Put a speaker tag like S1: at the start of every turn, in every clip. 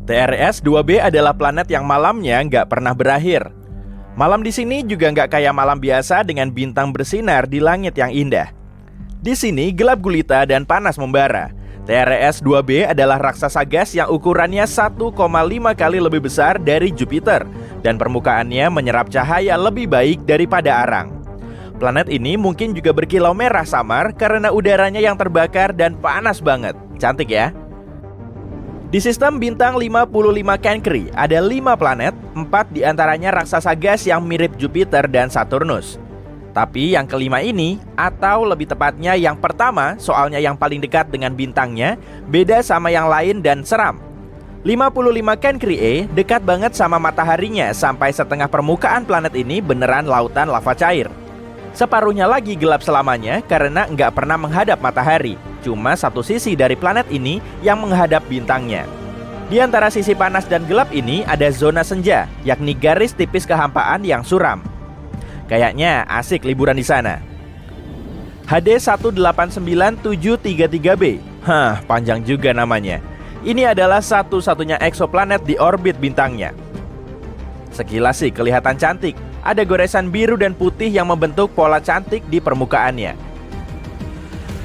S1: TRS-2b adalah planet yang malamnya nggak pernah berakhir. Malam di sini juga nggak kayak malam biasa dengan bintang bersinar di langit yang indah. Di sini gelap gulita dan panas membara. TRS-2b adalah raksasa gas yang ukurannya 1,5 kali lebih besar dari Jupiter dan permukaannya menyerap cahaya lebih baik daripada arang. Planet ini mungkin juga berkilau merah samar karena udaranya yang terbakar dan panas banget. Cantik ya? Di sistem bintang 55 Cancri ada 5 planet, 4 diantaranya raksasa gas yang mirip Jupiter dan Saturnus. Tapi yang kelima ini, atau lebih tepatnya yang pertama, soalnya yang paling dekat dengan bintangnya, beda sama yang lain dan seram. 55 Cancri E dekat banget sama mataharinya sampai setengah permukaan planet ini beneran lautan lava cair. Separuhnya lagi gelap selamanya karena nggak pernah menghadap matahari. Cuma satu sisi dari planet ini yang menghadap bintangnya. Di antara sisi panas dan gelap ini ada zona senja, yakni garis tipis kehampaan yang suram. Kayaknya asik liburan di sana. HD 1897333b. Panjang juga namanya. Ini adalah satu-satunya eksoplanet di orbit bintangnya. Sekilas sih kelihatan cantik. Ada goresan biru dan putih yang membentuk pola cantik di permukaannya.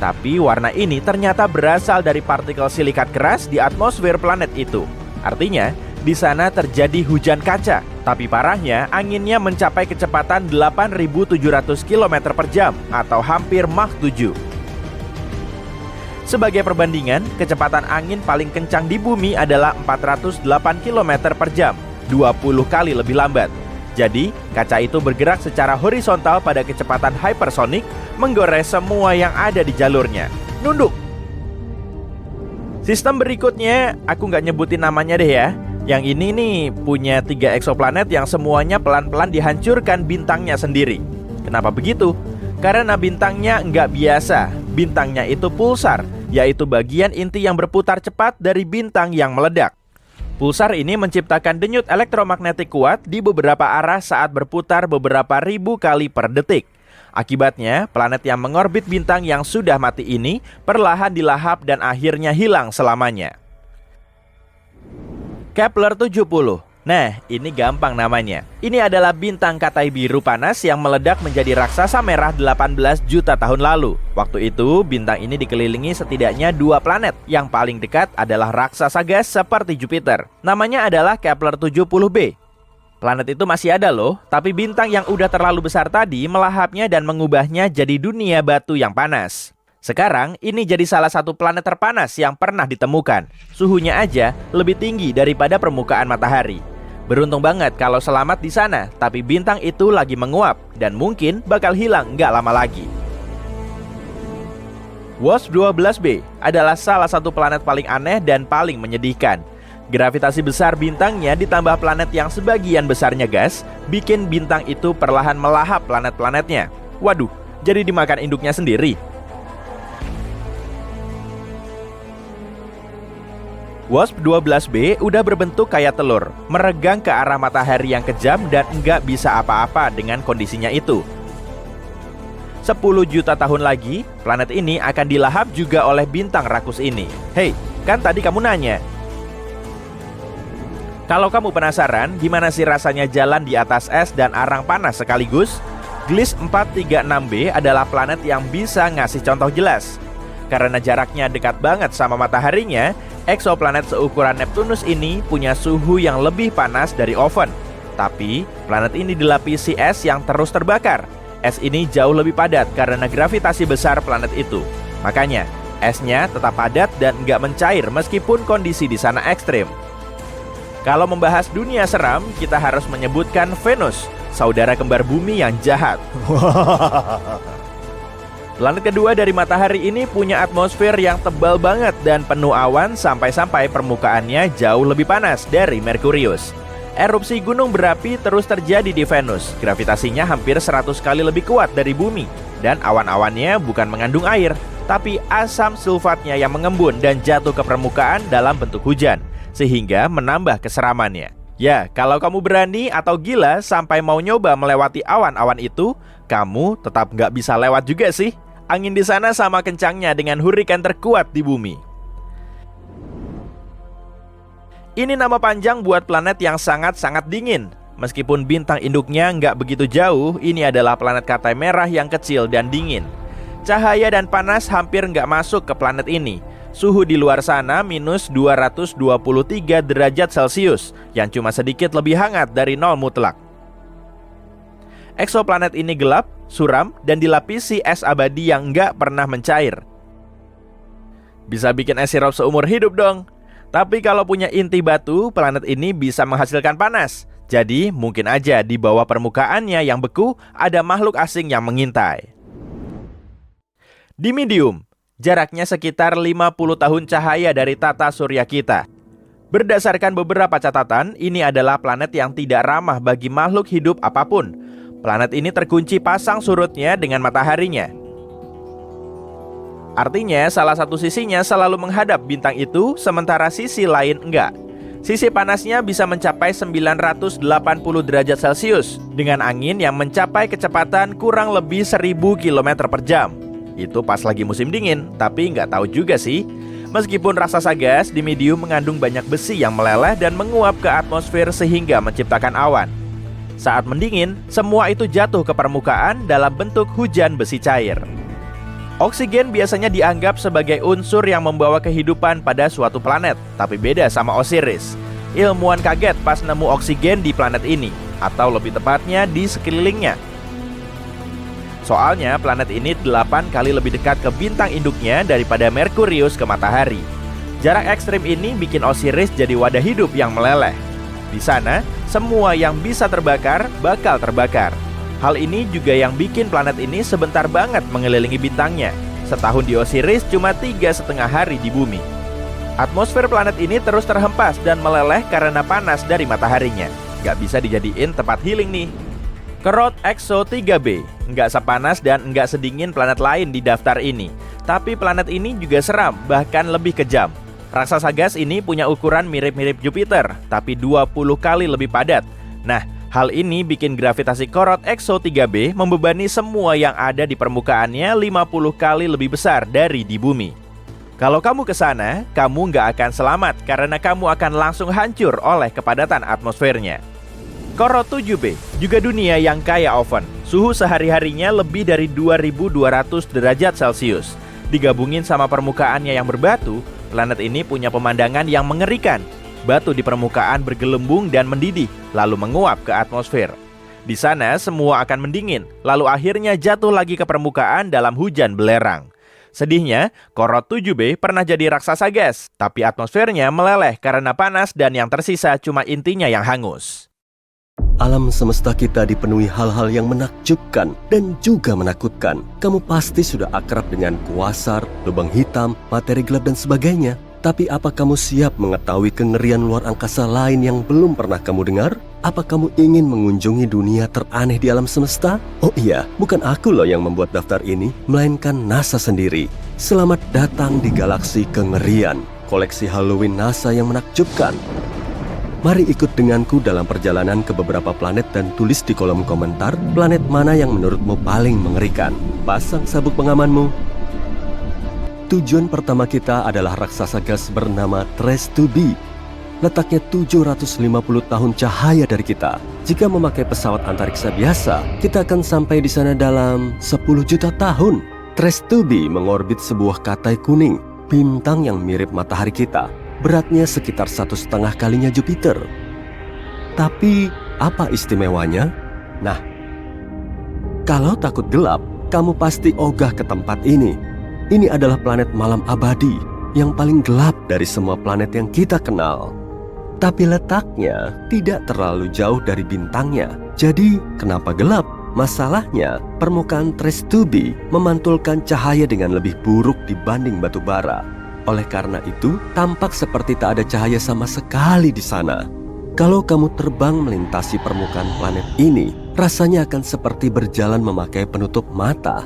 S1: Tapi warna ini ternyata berasal dari partikel silikat keras di atmosfer planet itu. Artinya, di sana terjadi hujan kaca. Tapi parahnya, anginnya mencapai kecepatan 8.700 km per jam atau hampir Mach 7. Sebagai perbandingan, kecepatan angin paling kencang di bumi adalah 408 km per jam, 20 kali lebih lambat. Jadi, kaca itu bergerak secara horizontal pada kecepatan hypersonik, menggores semua yang ada di jalurnya. Nunduk! Sistem berikutnya, aku nggak nyebutin namanya deh ya. Yang ini nih, punya 3 eksoplanet yang semuanya pelan-pelan dihancurkan bintangnya sendiri. Kenapa begitu? Karena bintangnya nggak biasa. Bintangnya itu pulsar, yaitu bagian inti yang berputar cepat dari bintang yang meledak. Pulsar ini menciptakan denyut elektromagnetik kuat di beberapa arah saat berputar beberapa ribu kali per detik. Akibatnya, planet yang mengorbit bintang yang sudah mati ini perlahan dilahap dan akhirnya hilang selamanya. Kepler 70. Nah, ini gampang namanya. Ini adalah bintang katai biru panas yang meledak menjadi raksasa merah 18 juta tahun lalu. Waktu itu, bintang ini dikelilingi setidaknya 2 planet. Yang paling dekat adalah raksasa gas seperti Jupiter. Namanya adalah Kepler 70b. Planet itu masih ada loh, tapi bintang yang udah terlalu besar tadi melahapnya dan mengubahnya jadi dunia batu yang panas. Sekarang, ini jadi salah satu planet terpanas yang pernah ditemukan. Suhunya aja lebih tinggi daripada permukaan matahari. Beruntung banget kalau selamat di sana, tapi bintang itu lagi menguap dan mungkin bakal hilang nggak lama lagi. WASP-12b adalah salah satu planet paling aneh dan paling menyedihkan. Gravitasi besar bintangnya ditambah planet yang sebagian besarnya gas, bikin bintang itu perlahan melahap planet-planetnya. Waduh, jadi dimakan induknya sendiri. WASP-12b udah berbentuk kayak telur, meregang ke arah matahari yang kejam dan nggak bisa apa-apa dengan kondisinya itu. 10 juta tahun lagi, planet ini akan dilahap juga oleh bintang rakus ini. Hei, kan tadi kamu nanya. Kalau kamu penasaran gimana sih rasanya jalan di atas es dan arang panas sekaligus, Gliese 436b adalah planet yang bisa ngasih contoh jelas. Karena jaraknya dekat banget sama mataharinya, eksoplanet seukuran Neptunus ini punya suhu yang lebih panas dari oven. Tapi, planet ini dilapisi es yang terus terbakar. Es ini jauh lebih padat karena gravitasi besar planet itu. Makanya, esnya tetap padat dan nggak mencair meskipun kondisi di sana ekstrim. Kalau membahas dunia seram, kita harus menyebutkan Venus, saudara kembar bumi yang jahat. Planet kedua dari matahari ini punya atmosfer yang tebal banget dan penuh awan sampai-sampai permukaannya jauh lebih panas dari Merkurius. Erupsi gunung berapi terus terjadi di Venus. Gravitasinya hampir 100 kali lebih kuat dari bumi. Dan awan-awannya bukan mengandung air, tapi asam sulfatnya yang mengembun dan jatuh ke permukaan dalam bentuk hujan, sehingga menambah keseramannya. Ya, kalau kamu berani atau gila sampai mau nyoba melewati awan-awan itu, kamu tetap nggak bisa lewat juga sih. Angin di sana sama kencangnya dengan hurikan terkuat di bumi. Ini nama panjang buat planet yang sangat-sangat dingin. Meskipun bintang induknya nggak begitu jauh, ini adalah planet katai merah yang kecil dan dingin. Cahaya dan panas hampir nggak masuk ke planet ini. Suhu di luar sana minus 223 derajat Celcius, yang cuma sedikit lebih hangat dari nol mutlak. Eksoplanet ini gelap, suram, dan dilapisi es abadi yang nggak pernah mencair. Bisa bikin es sirup seumur hidup dong. Tapi kalau punya inti batu, planet ini bisa menghasilkan panas. Jadi mungkin aja di bawah permukaannya yang beku ada makhluk asing yang mengintai. Dimidium, jaraknya sekitar 50 tahun cahaya dari tata surya kita. Berdasarkan beberapa catatan, ini adalah planet yang tidak ramah bagi makhluk hidup apapun. Planet ini terkunci pasang surutnya dengan mataharinya. Artinya salah satu sisinya selalu menghadap bintang itu, sementara sisi lain enggak. Sisi panasnya bisa mencapai 980 derajat Celcius dengan angin yang mencapai kecepatan kurang lebih 1000 km per jam. Itu pas lagi musim dingin, tapi nggak tahu juga sih. Meskipun raksasa gas, Dimidium mengandung banyak besi yang meleleh dan menguap ke atmosfer sehingga menciptakan awan. Saat mendingin, semua itu jatuh ke permukaan dalam bentuk hujan besi cair. Oksigen biasanya dianggap sebagai unsur yang membawa kehidupan pada suatu planet, tapi beda sama Osiris. Ilmuwan kaget pas nemu oksigen di planet ini, atau lebih tepatnya di sekelilingnya. Soalnya planet ini 8 kali lebih dekat ke bintang induknya daripada Merkurius ke matahari. Jarak ekstrim ini bikin Osiris jadi wadah hidup yang meleleh. Di sana, semua yang bisa terbakar bakal terbakar. Hal ini juga yang bikin planet ini sebentar banget mengelilingi bintangnya. Setahun di Osiris cuma 3,5 hari di bumi. Atmosfer planet ini terus terhempas dan meleleh karena panas dari mataharinya. Gak bisa dijadiin tempat healing nih. Kerot Exo 3b nggak sepanas dan nggak sedingin planet lain di daftar ini. Tapi planet ini juga seram, bahkan lebih kejam. Raksasa gas ini punya ukuran mirip-mirip Jupiter, tapi 20 kali lebih padat. Nah, hal ini bikin gravitasi Korot Exo 3b membebani semua yang ada di permukaannya 50 kali lebih besar dari di bumi. Kalau kamu ke sana, kamu nggak akan selamat karena kamu akan langsung hancur oleh kepadatan atmosfernya. Korot 7b juga dunia yang kaya oven. Suhu sehari-harinya lebih dari 2200 derajat Celcius. Digabungin sama permukaannya yang berbatu, planet ini punya pemandangan yang mengerikan. Batu di permukaan bergelembung dan mendidih, lalu menguap ke atmosfer. Di sana semua akan mendingin, lalu akhirnya jatuh lagi ke permukaan dalam hujan belerang. Sedihnya, Korot 7b pernah jadi raksasa gas, tapi atmosfernya meleleh karena panas dan yang tersisa cuma intinya yang hangus.
S2: Alam semesta kita dipenuhi hal-hal yang menakjubkan dan juga menakutkan. Kamu pasti sudah akrab dengan kuasar, lubang hitam, materi gelap dan sebagainya. Tapi apa kamu siap mengetahui kengerian luar angkasa lain yang belum pernah kamu dengar? Apa kamu ingin mengunjungi dunia teraneh di alam semesta? Oh iya, bukan aku loh yang membuat daftar ini, melainkan NASA sendiri. Selamat datang di galaksi kengerian, koleksi Halloween NASA yang menakjubkan. Mari ikut denganku dalam perjalanan ke beberapa planet dan tulis di kolom komentar planet mana yang menurutmu paling mengerikan. Pasang sabuk pengamanmu. Tujuan pertama kita adalah raksasa gas bernama Trace 2b. Letaknya 750 tahun cahaya dari kita. Jika memakai pesawat antariksa biasa, kita akan sampai di sana dalam 10 juta tahun. Trace 2b mengorbit sebuah katai kuning, bintang yang mirip matahari kita. Beratnya sekitar 1,5 kalinya Jupiter. Tapi apa istimewanya? Nah, kalau takut gelap, kamu pasti ogah ke tempat ini. Ini adalah planet malam abadi yang paling gelap dari semua planet yang kita kenal. Tapi letaknya tidak terlalu jauh dari bintangnya. Jadi, kenapa gelap? Masalahnya, permukaan Trace 2b memantulkan cahaya dengan lebih buruk dibanding batu bara. Oleh karena itu, tampak seperti tak ada cahaya sama sekali di sana. Kalau kamu terbang melintasi permukaan planet ini, rasanya akan seperti berjalan memakai penutup mata.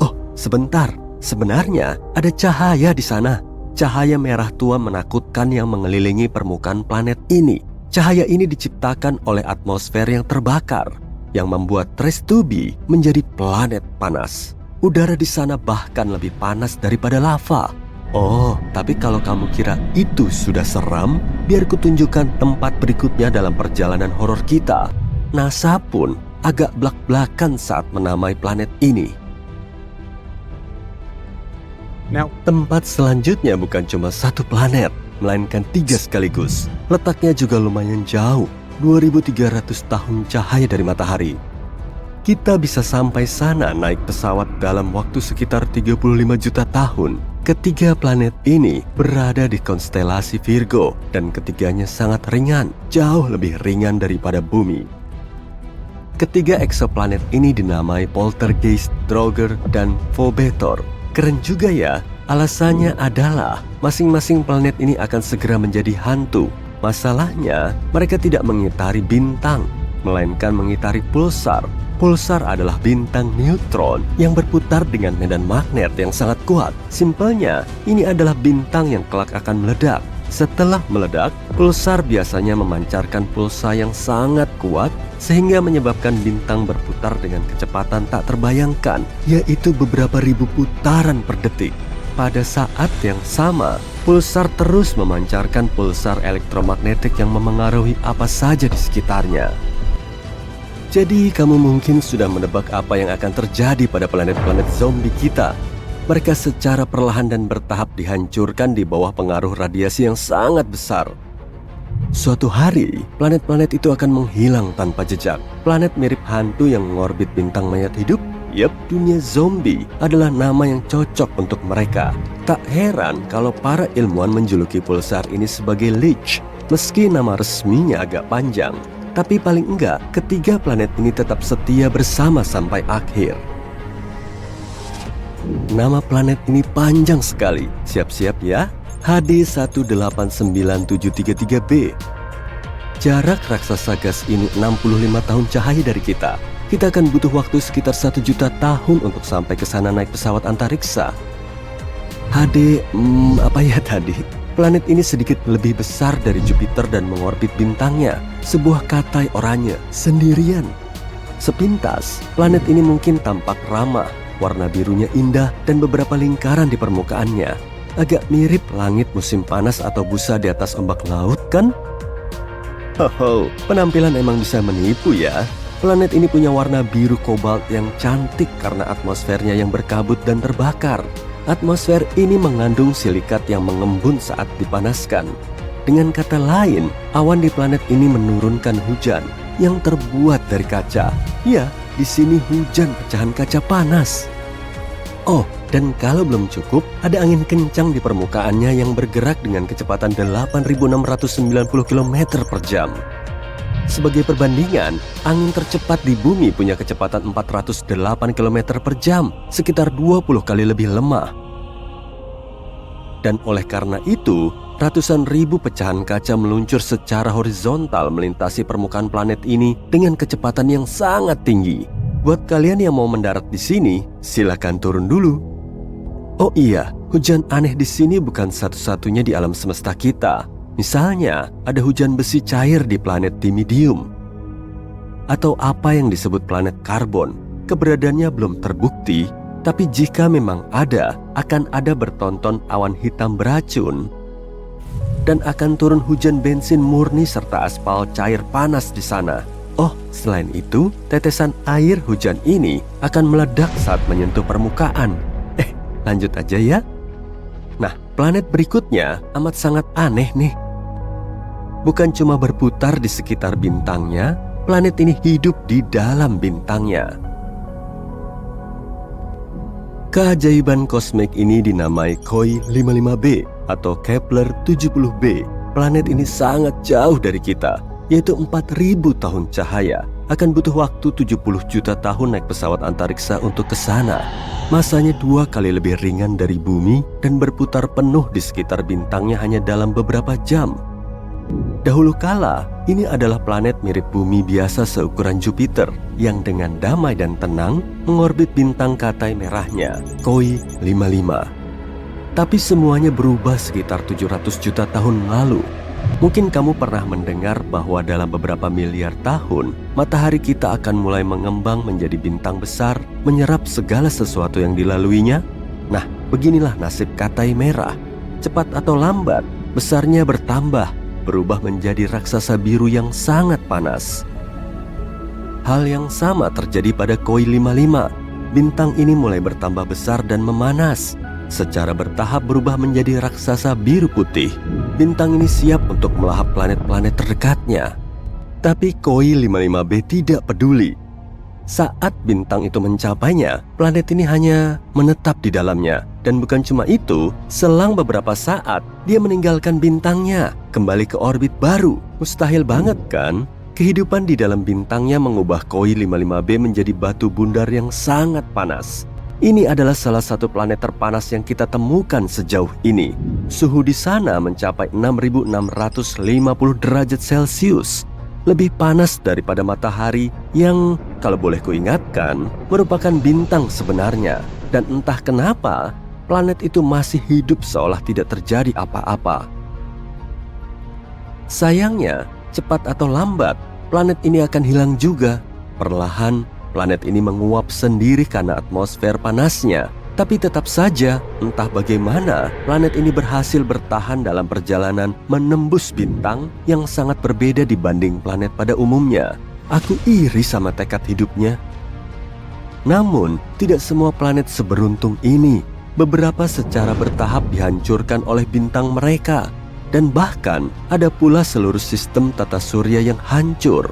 S2: Oh, sebentar. Sebenarnya ada cahaya di sana. Cahaya merah tua menakutkan yang mengelilingi permukaan planet ini. Cahaya ini diciptakan oleh atmosfer yang terbakar, yang membuat Trace 2b menjadi planet panas. Udara di sana bahkan lebih panas daripada lava. Oh, tapi kalau kamu kira itu sudah seram, biar kutunjukkan tempat berikutnya dalam perjalanan horor kita. NASA pun agak blak-blakan saat menamai planet ini. Tempat selanjutnya bukan cuma satu planet, melainkan 3 sekaligus. Letaknya juga lumayan jauh, 2300 tahun cahaya dari matahari. Kita bisa sampai sana naik pesawat dalam waktu sekitar 35 juta tahun. Ketiga planet ini berada di konstelasi Virgo dan ketiganya sangat ringan, jauh lebih ringan daripada bumi. Ketiga eksoplanet ini dinamai Poltergeist, Draugr, dan Phobetor. Keren juga ya, alasannya adalah masing-masing planet ini akan segera menjadi hantu. Masalahnya, mereka tidak mengitari bintang, melainkan mengitari pulsar. Pulsar adalah bintang neutron yang berputar dengan medan magnet yang sangat kuat. Simpelnya, ini adalah bintang yang kelak akan meledak. Setelah meledak, pulsar biasanya memancarkan pulsa yang sangat kuat sehingga menyebabkan bintang berputar dengan kecepatan tak terbayangkan, yaitu beberapa ribu putaran per detik. Pada saat yang sama, pulsar terus memancarkan pulsar elektromagnetik yang memengaruhi apa saja di sekitarnya. Jadi kamu mungkin sudah menebak apa yang akan terjadi pada planet-planet zombie kita. Mereka secara perlahan dan bertahap dihancurkan di bawah pengaruh radiasi yang sangat besar. Suatu hari, planet-planet itu akan menghilang tanpa jejak. Planet mirip hantu yang mengorbit bintang mayat hidup. Yap, dunia zombie adalah nama yang cocok untuk mereka. Tak heran kalau para ilmuwan menjuluki pulsar ini sebagai Lich, meski nama resminya agak panjang. Tapi paling enggak, ketiga planet ini tetap setia bersama sampai akhir. Nama planet ini panjang sekali. Siap-siap ya. HD 189733b. Jarak raksasa gas ini 65 tahun cahaya dari kita. Kita akan butuh waktu sekitar 1 juta tahun untuk sampai ke sana naik pesawat antariksa. HD, apa ya tadi? Planet ini sedikit lebih besar dari Jupiter dan mengorbit bintangnya, sebuah katai oranye, sendirian. Sepintas, planet ini mungkin tampak ramah, warna birunya indah dan beberapa lingkaran di permukaannya. Agak mirip langit musim panas atau busa di atas ombak laut, kan? Hoho, penampilan emang bisa menipu ya. Planet ini punya warna biru kobalt yang cantik karena atmosfernya yang berkabut dan terbakar. Atmosfer ini mengandung silikat yang mengembun saat dipanaskan. Dengan kata lain, awan di planet ini menurunkan hujan yang terbuat dari kaca. Ya, di sini hujan pecahan kaca panas. Oh, dan kalau belum cukup, ada angin kencang di permukaannya yang bergerak dengan kecepatan 8.690 km per jam. Sebagai perbandingan, angin tercepat di bumi punya kecepatan 408 km per jam, sekitar 20 kali lebih lemah. Dan oleh karena itu, ratusan ribu pecahan kaca meluncur secara horizontal melintasi permukaan planet ini dengan kecepatan yang sangat tinggi. Buat kalian yang mau mendarat di sini, silakan turun dulu. Oh iya, hujan aneh di sini bukan satu-satunya di alam semesta kita. Misalnya, ada hujan besi cair di planet Dimidium. Atau apa yang disebut planet karbon. Keberadaannya belum terbukti, tapi jika memang ada, akan ada bertonton awan hitam beracun. Dan akan turun hujan bensin murni serta aspal cair panas di sana. Oh, selain itu, tetesan air hujan ini akan meledak saat menyentuh permukaan. Lanjut aja ya. Nah, planet berikutnya amat sangat aneh nih. Bukan cuma berputar di sekitar bintangnya, planet ini hidup di dalam bintangnya. Keajaiban kosmik ini dinamai KOI 55b atau Kepler 70b. Planet ini sangat jauh dari kita, yaitu 4.000 tahun cahaya. Akan butuh waktu 70 juta tahun naik pesawat antariksa untuk ke sana. Masanya 2 kali lebih ringan dari bumi dan berputar penuh di sekitar bintangnya hanya dalam beberapa jam. Dahulu kala, ini adalah planet mirip bumi biasa seukuran Jupiter yang dengan damai dan tenang mengorbit bintang katai merahnya, KOI 55. Tapi semuanya berubah sekitar 700 juta tahun lalu. Mungkin kamu pernah mendengar bahwa dalam beberapa miliar tahun, matahari kita akan mulai mengembang menjadi bintang besar, menyerap segala sesuatu yang dilaluinya. Nah, Beginilah nasib Katai Merah. Cepat atau lambat, besarnya bertambah, berubah menjadi raksasa biru yang sangat panas. Hal yang sama terjadi pada Koi 55. Bintang ini mulai bertambah besar dan memanas. Secara bertahap berubah menjadi raksasa biru putih. Bintang ini siap untuk melahap planet-planet terdekatnya. Tapi Koi 55b tidak peduli. Saat bintang itu mencapainya, planet ini hanya menetap di dalamnya. Dan bukan cuma itu, selang beberapa saat, dia meninggalkan bintangnya, kembali ke orbit baru. Mustahil banget kan? Kehidupan di dalam bintangnya mengubah Koi 55b menjadi batu bundar yang sangat panas. Ini adalah salah satu planet terpanas yang kita temukan sejauh ini. Suhu di sana mencapai 6.650 derajat Celcius. Lebih panas daripada matahari yang, kalau boleh kuingatkan, merupakan bintang sebenarnya. Dan entah kenapa, planet itu masih hidup seolah tidak terjadi apa-apa. Sayangnya, cepat atau lambat, planet ini akan hilang juga. Perlahan, planet ini menguap sendiri karena atmosfer panasnya. Tapi tetap saja, entah bagaimana, planet ini berhasil bertahan dalam perjalanan menembus bintang yang sangat berbeda dibanding planet pada umumnya. Aku iri sama tekad hidupnya. Namun, tidak semua planet seberuntung ini. Beberapa secara bertahap dihancurkan oleh bintang mereka. Dan bahkan, ada pula seluruh sistem tata surya yang hancur.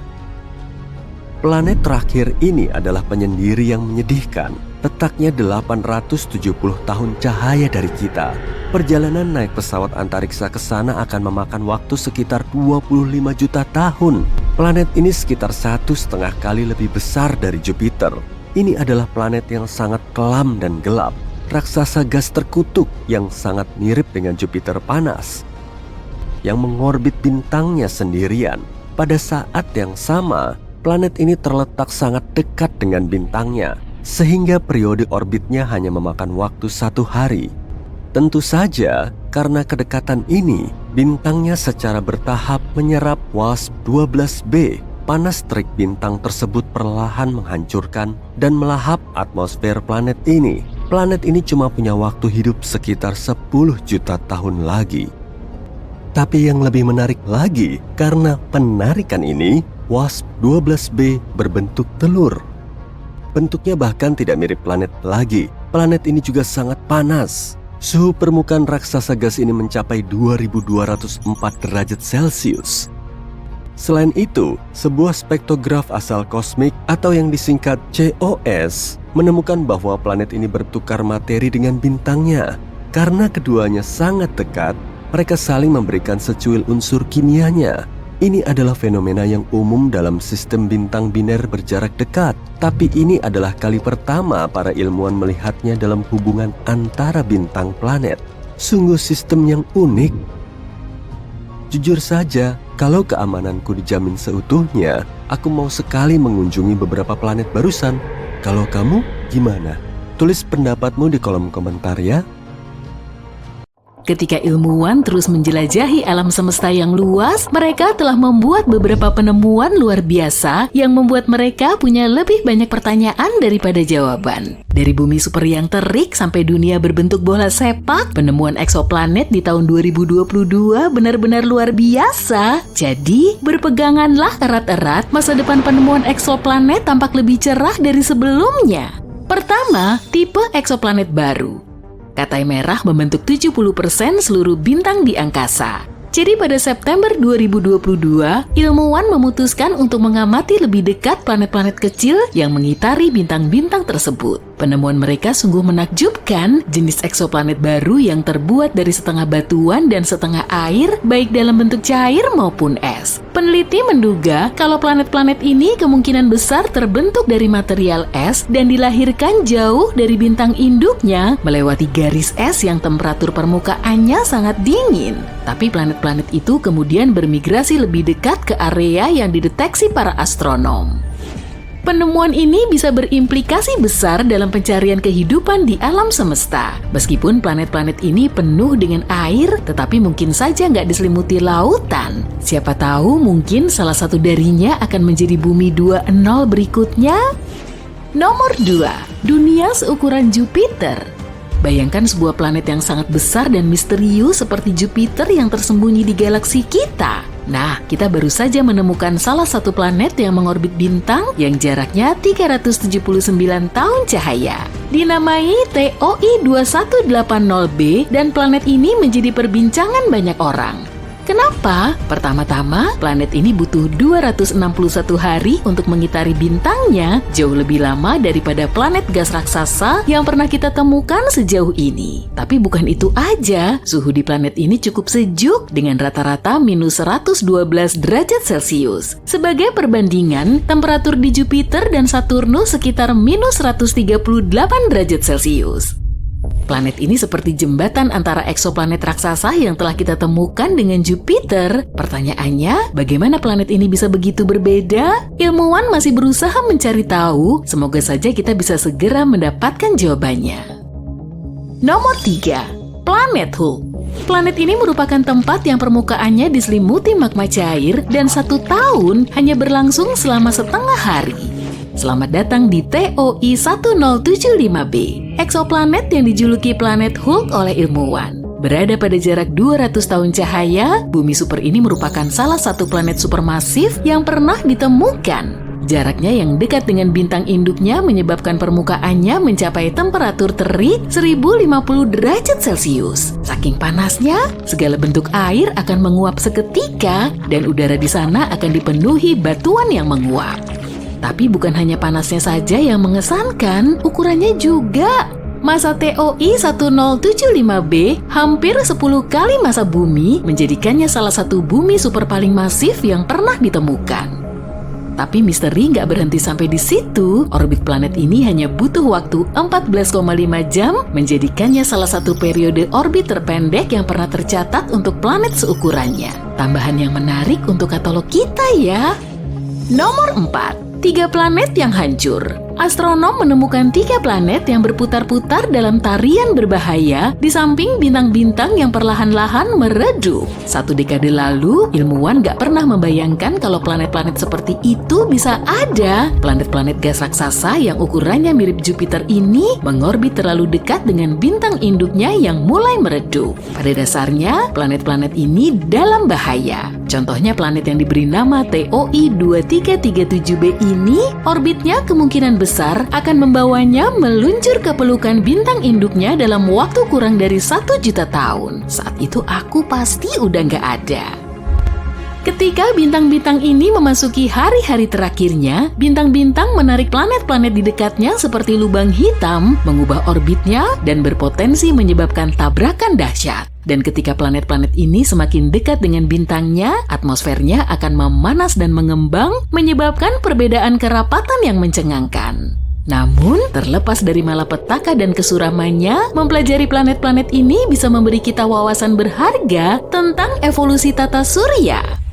S2: Planet terakhir ini adalah penyendiri yang menyedihkan. Letaknya 870 tahun cahaya dari kita. Perjalanan naik pesawat antariksa ke sana akan memakan waktu sekitar 25 juta tahun. Planet ini sekitar 1,5 kali lebih besar dari Jupiter. Ini adalah planet yang sangat kelam dan gelap. Raksasa gas terkutuk yang sangat mirip dengan Jupiter panas, yang mengorbit bintangnya sendirian. Pada saat yang sama, planet ini terletak sangat dekat dengan bintangnya, sehingga periode orbitnya hanya memakan waktu 1 hari. Tentu saja, karena kedekatan ini, bintangnya secara bertahap menyerap WASP-12b. Panas terik bintang tersebut perlahan menghancurkan dan melahap atmosfer planet ini. Planet ini cuma punya waktu hidup sekitar 10 juta tahun lagi. Tapi yang lebih menarik lagi, karena penarikan ini, WASP-12b berbentuk telur. Bentuknya bahkan tidak mirip planet lagi. Planet ini juga sangat panas. Suhu permukaan raksasa gas ini mencapai 2204 derajat Celcius. Selain itu, sebuah spektograf asal kosmik atau yang disingkat COS menemukan bahwa planet ini bertukar materi dengan bintangnya. Karena keduanya sangat dekat, mereka saling memberikan secuil unsur kimianya. Ini adalah fenomena yang umum dalam sistem bintang biner berjarak dekat. Tapi ini adalah kali pertama para ilmuwan melihatnya dalam hubungan antara bintang planet. Sungguh sistem yang unik. Jujur saja, kalau keamananku dijamin seutuhnya, aku mau sekali mengunjungi beberapa planet barusan. Kalau kamu, gimana? Tulis pendapatmu di kolom komentar ya.
S3: Ketika ilmuwan terus menjelajahi alam semesta yang luas, mereka telah membuat beberapa penemuan luar biasa yang membuat mereka punya lebih banyak pertanyaan daripada jawaban. Dari bumi super yang terik sampai dunia berbentuk bola sepak, penemuan eksoplanet di tahun 2022 benar-benar luar biasa. Jadi, berpeganganlah erat-erat, masa depan penemuan eksoplanet tampak lebih cerah dari sebelumnya. Pertama, tipe eksoplanet baru. Katai Merah membentuk 70% seluruh bintang di angkasa. Jadi pada September 2022, ilmuwan memutuskan untuk mengamati lebih dekat planet-planet kecil yang mengitari bintang-bintang tersebut. Penemuan mereka sungguh menakjubkan, jenis eksoplanet baru yang terbuat dari setengah batuan dan setengah air, baik dalam bentuk cair maupun es. Peneliti menduga kalau planet-planet ini kemungkinan besar terbentuk dari material es dan dilahirkan jauh dari bintang induknya melewati garis es yang temperatur permukaannya sangat dingin. Tapi planet-planet itu kemudian bermigrasi lebih dekat ke area yang dideteksi para astronom. Penemuan ini bisa berimplikasi besar dalam pencarian kehidupan di alam semesta. Meskipun planet-planet ini penuh dengan air, tetapi mungkin saja nggak diselimuti lautan. Siapa tahu mungkin salah satu darinya akan menjadi bumi 2.0 berikutnya. Nomor 2. Dunia seukuran Jupiter. Bayangkan sebuah planet yang sangat besar dan misterius seperti Jupiter yang tersembunyi di galaksi kita. Nah, kita baru saja menemukan salah satu planet yang mengorbit bintang yang jaraknya 379 tahun cahaya. Dinamai TOI 2180b dan planet ini menjadi perbincangan banyak orang. Kenapa? Pertama-tama, planet ini butuh 261 hari untuk mengitari bintangnya, jauh lebih lama daripada planet gas raksasa yang pernah kita temukan sejauh ini. Tapi bukan itu aja, suhu di planet ini cukup sejuk dengan rata-rata minus 112 derajat Celcius. Sebagai perbandingan, temperatur di Jupiter dan Saturnus sekitar minus 138 derajat Celcius. Planet ini seperti jembatan antara eksoplanet raksasa yang telah kita temukan dengan Jupiter. Pertanyaannya, bagaimana planet ini bisa begitu berbeda? Ilmuwan masih berusaha mencari tahu, semoga saja kita bisa segera mendapatkan jawabannya. Nomor 3. Planet Hulk. Planet ini merupakan tempat yang permukaannya diselimuti magma cair dan 1 tahun hanya berlangsung selama setengah hari. Selamat datang di TOI 1075b, eksoplanet yang dijuluki planet Hulk oleh ilmuwan. Berada pada jarak 200 tahun cahaya, bumi super ini merupakan salah satu planet supermasif yang pernah ditemukan. Jaraknya yang dekat dengan bintang induknya menyebabkan permukaannya mencapai temperatur terik 1050 derajat Celcius. Saking panasnya, segala bentuk air akan menguap seketika dan udara di sana akan dipenuhi batuan yang menguap. Tapi bukan hanya panasnya saja yang mengesankan, ukurannya juga. Massa TOI 1075b hampir 10 kali massa bumi, menjadikannya salah satu bumi super paling masif yang pernah ditemukan. Tapi misteri nggak berhenti sampai di situ. Orbit planet ini hanya butuh waktu 14,5 jam, menjadikannya salah satu periode orbit terpendek yang pernah tercatat untuk planet seukurannya. Tambahan yang menarik untuk katalog kita ya. Nomor 4. 3 planet yang hancur. Astronom menemukan 3 planet yang berputar-putar dalam tarian berbahaya di samping bintang-bintang yang perlahan-lahan meredup. 1 dekade lalu, ilmuwan gak pernah membayangkan kalau planet-planet seperti itu bisa ada. Planet-planet gas raksasa yang ukurannya mirip Jupiter ini mengorbit terlalu dekat dengan bintang induknya yang mulai meredup. Pada dasarnya, planet-planet ini dalam bahaya. Contohnya planet yang diberi nama TOI 2337b ini, orbitnya kemungkinan besar akan membawanya meluncur ke pelukan bintang induknya dalam waktu kurang dari 1 juta tahun. Saat itu aku pasti udah nggak ada. Ketika bintang-bintang ini memasuki hari-hari terakhirnya, bintang-bintang menarik planet-planet di dekatnya seperti lubang hitam, mengubah orbitnya, dan berpotensi menyebabkan tabrakan dahsyat. Dan ketika planet-planet ini semakin dekat dengan bintangnya, atmosfernya akan memanas dan mengembang, menyebabkan perbedaan kerapatan yang mencengangkan. Namun, terlepas dari malapetaka dan kesuramannya, mempelajari planet-planet ini bisa memberi kita wawasan berharga tentang evolusi tata surya.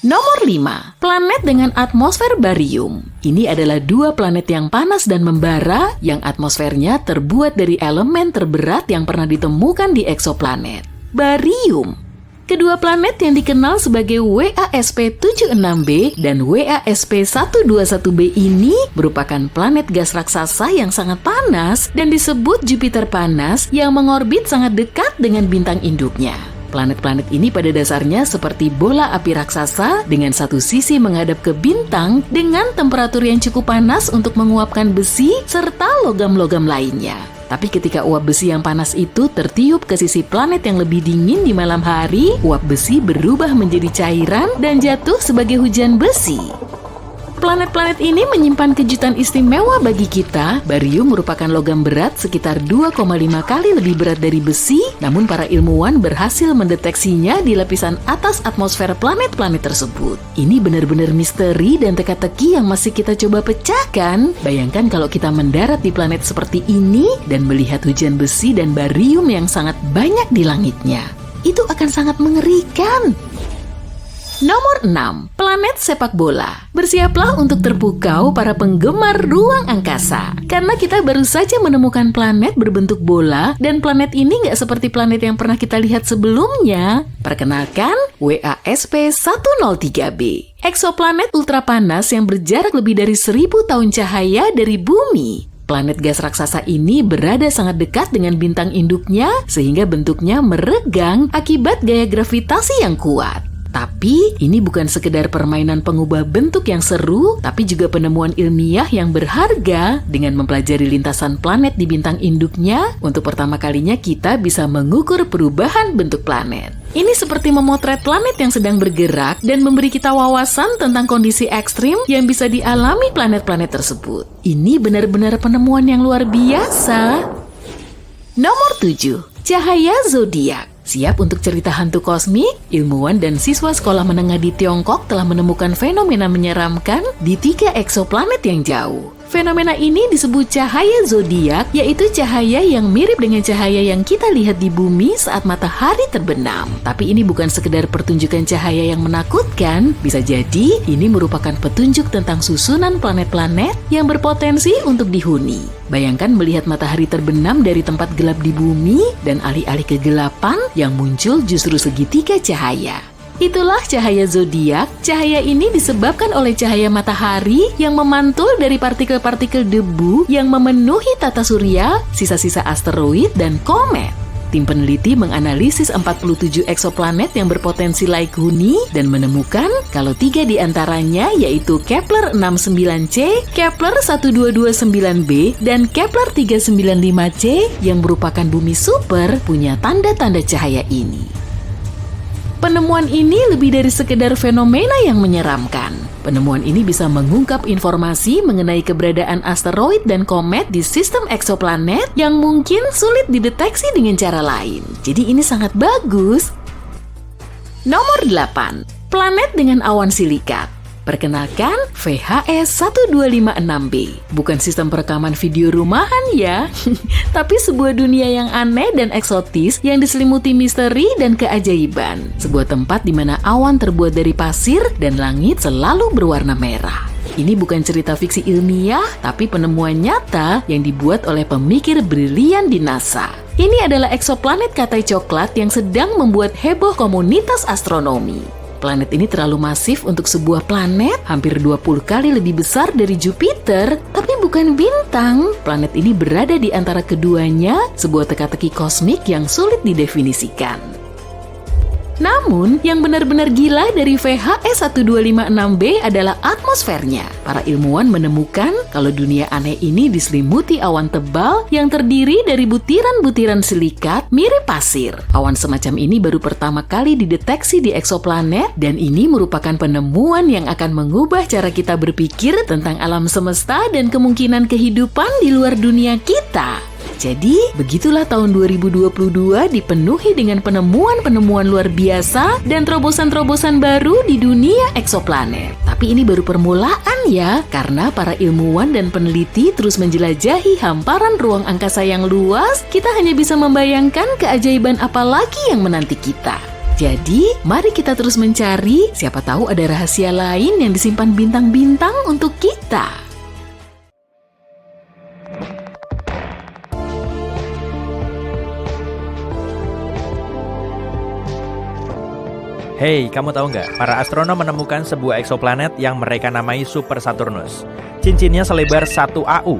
S3: Nomor 5. Planet dengan atmosfer barium. Ini adalah 2 planet yang panas dan membara yang atmosfernya terbuat dari elemen terberat yang pernah ditemukan di eksoplanet, barium. Kedua planet yang dikenal sebagai WASP-76b dan WASP-121b ini merupakan planet gas raksasa yang sangat panas dan disebut Jupiter panas yang mengorbit sangat dekat dengan bintang induknya. Planet-planet ini pada dasarnya seperti bola api raksasa dengan satu sisi menghadap ke bintang dengan temperatur yang cukup panas untuk menguapkan besi serta logam-logam lainnya. Tapi ketika uap besi yang panas itu tertiup ke sisi planet yang lebih dingin di malam hari, uap besi berubah menjadi cairan dan jatuh sebagai hujan besi. Planet-planet ini menyimpan kejutan istimewa bagi kita. Barium merupakan logam berat sekitar 2,5 kali lebih berat dari besi, namun para ilmuwan berhasil mendeteksinya di lapisan atas atmosfer planet-planet tersebut. Ini benar-benar misteri dan teka-teki yang masih kita coba pecahkan. Bayangkan kalau kita mendarat di planet seperti ini dan melihat hujan besi dan barium yang sangat banyak di langitnya. Itu akan sangat mengerikan. Nomor 6. Planet sepak bola. Bersiaplah untuk terpukau para penggemar ruang angkasa. Karena kita baru saja menemukan planet berbentuk bola dan planet ini nggak seperti planet yang pernah kita lihat sebelumnya. Perkenalkan, WASP-103b. Eksoplanet ultrapanas yang berjarak lebih dari 1000 tahun cahaya dari bumi. Planet gas raksasa ini berada sangat dekat dengan bintang induknya sehingga bentuknya meregang akibat gaya gravitasi yang kuat. Tapi ini bukan sekedar permainan pengubah bentuk yang seru, tapi juga penemuan ilmiah yang berharga. Dengan mempelajari lintasan planet di bintang induknya, untuk pertama kalinya kita bisa mengukur perubahan bentuk planet. Ini seperti memotret planet yang sedang bergerak dan memberi kita wawasan tentang kondisi ekstrim yang bisa dialami planet-planet tersebut. Ini benar-benar penemuan yang luar biasa. Nomor 7. Cahaya zodiak. Siap untuk cerita hantu kosmik? Ilmuwan dan siswa sekolah menengah di Tiongkok telah menemukan fenomena menyeramkan di 3 eksoplanet yang jauh. Fenomena ini disebut cahaya zodiak, yaitu cahaya yang mirip dengan cahaya yang kita lihat di bumi saat matahari terbenam. Tapi ini bukan sekedar pertunjukan cahaya yang menakutkan, bisa jadi ini merupakan petunjuk tentang susunan planet-planet yang berpotensi untuk dihuni. Bayangkan melihat matahari terbenam dari tempat gelap di bumi dan alih-alih kegelapan yang muncul justru segitiga cahaya. Itulah cahaya zodiak. Cahaya ini disebabkan oleh cahaya matahari yang memantul dari partikel-partikel debu yang memenuhi tata surya, sisa-sisa asteroid, dan komet. Tim peneliti menganalisis 47 eksoplanet yang berpotensi laik huni dan menemukan kalau 3 di antaranya yaitu Kepler 69c, Kepler 1229b, dan Kepler 395c yang merupakan bumi super punya tanda-tanda cahaya ini. Penemuan ini lebih dari sekedar fenomena yang menyeramkan. Penemuan ini bisa mengungkap informasi mengenai keberadaan asteroid dan komet di sistem eksoplanet yang mungkin sulit dideteksi dengan cara lain. Jadi ini sangat bagus. Nomor 8. Planet dengan awan silikat. Perkenalkan, VHS 1256b. Bukan sistem perekaman video rumahan ya, tapi sebuah dunia yang aneh dan eksotis yang diselimuti misteri dan keajaiban. Sebuah tempat di mana awan terbuat dari pasir dan langit selalu berwarna merah. Ini bukan cerita fiksi ilmiah, tapi penemuan nyata yang dibuat oleh pemikir brilian di NASA. Ini adalah eksoplanet katai coklat yang sedang membuat heboh komunitas astronomi. Planet ini terlalu masif untuk sebuah planet, hampir 20 kali lebih besar dari Jupiter, tapi bukan bintang. Planet ini berada di antara keduanya, sebuah teka-teki kosmik yang sulit didefinisikan. Namun, yang benar-benar gila dari VHS 1256b adalah atmosfernya. Para ilmuwan menemukan kalau dunia aneh ini diselimuti awan tebal yang terdiri dari butiran-butiran silikat mirip pasir. Awan semacam ini baru pertama kali dideteksi di eksoplanet dan ini merupakan penemuan yang akan mengubah cara kita berpikir tentang alam semesta dan kemungkinan kehidupan di luar dunia kita. Jadi, begitulah tahun 2022 dipenuhi dengan penemuan-penemuan luar biasa dan terobosan-terobosan baru di dunia eksoplanet. Tapi ini baru permulaan ya, karena para ilmuwan dan peneliti terus menjelajahi hamparan ruang angkasa yang luas, kita hanya bisa membayangkan keajaiban apa lagi yang menanti kita. Jadi, mari kita terus mencari, siapa tahu ada rahasia lain yang disimpan bintang-bintang untuk kita.
S1: Hey, kamu tahu nggak? Para astronom menemukan sebuah eksoplanet yang mereka namai Super Saturnus. Cincinnya selebar 1 AU.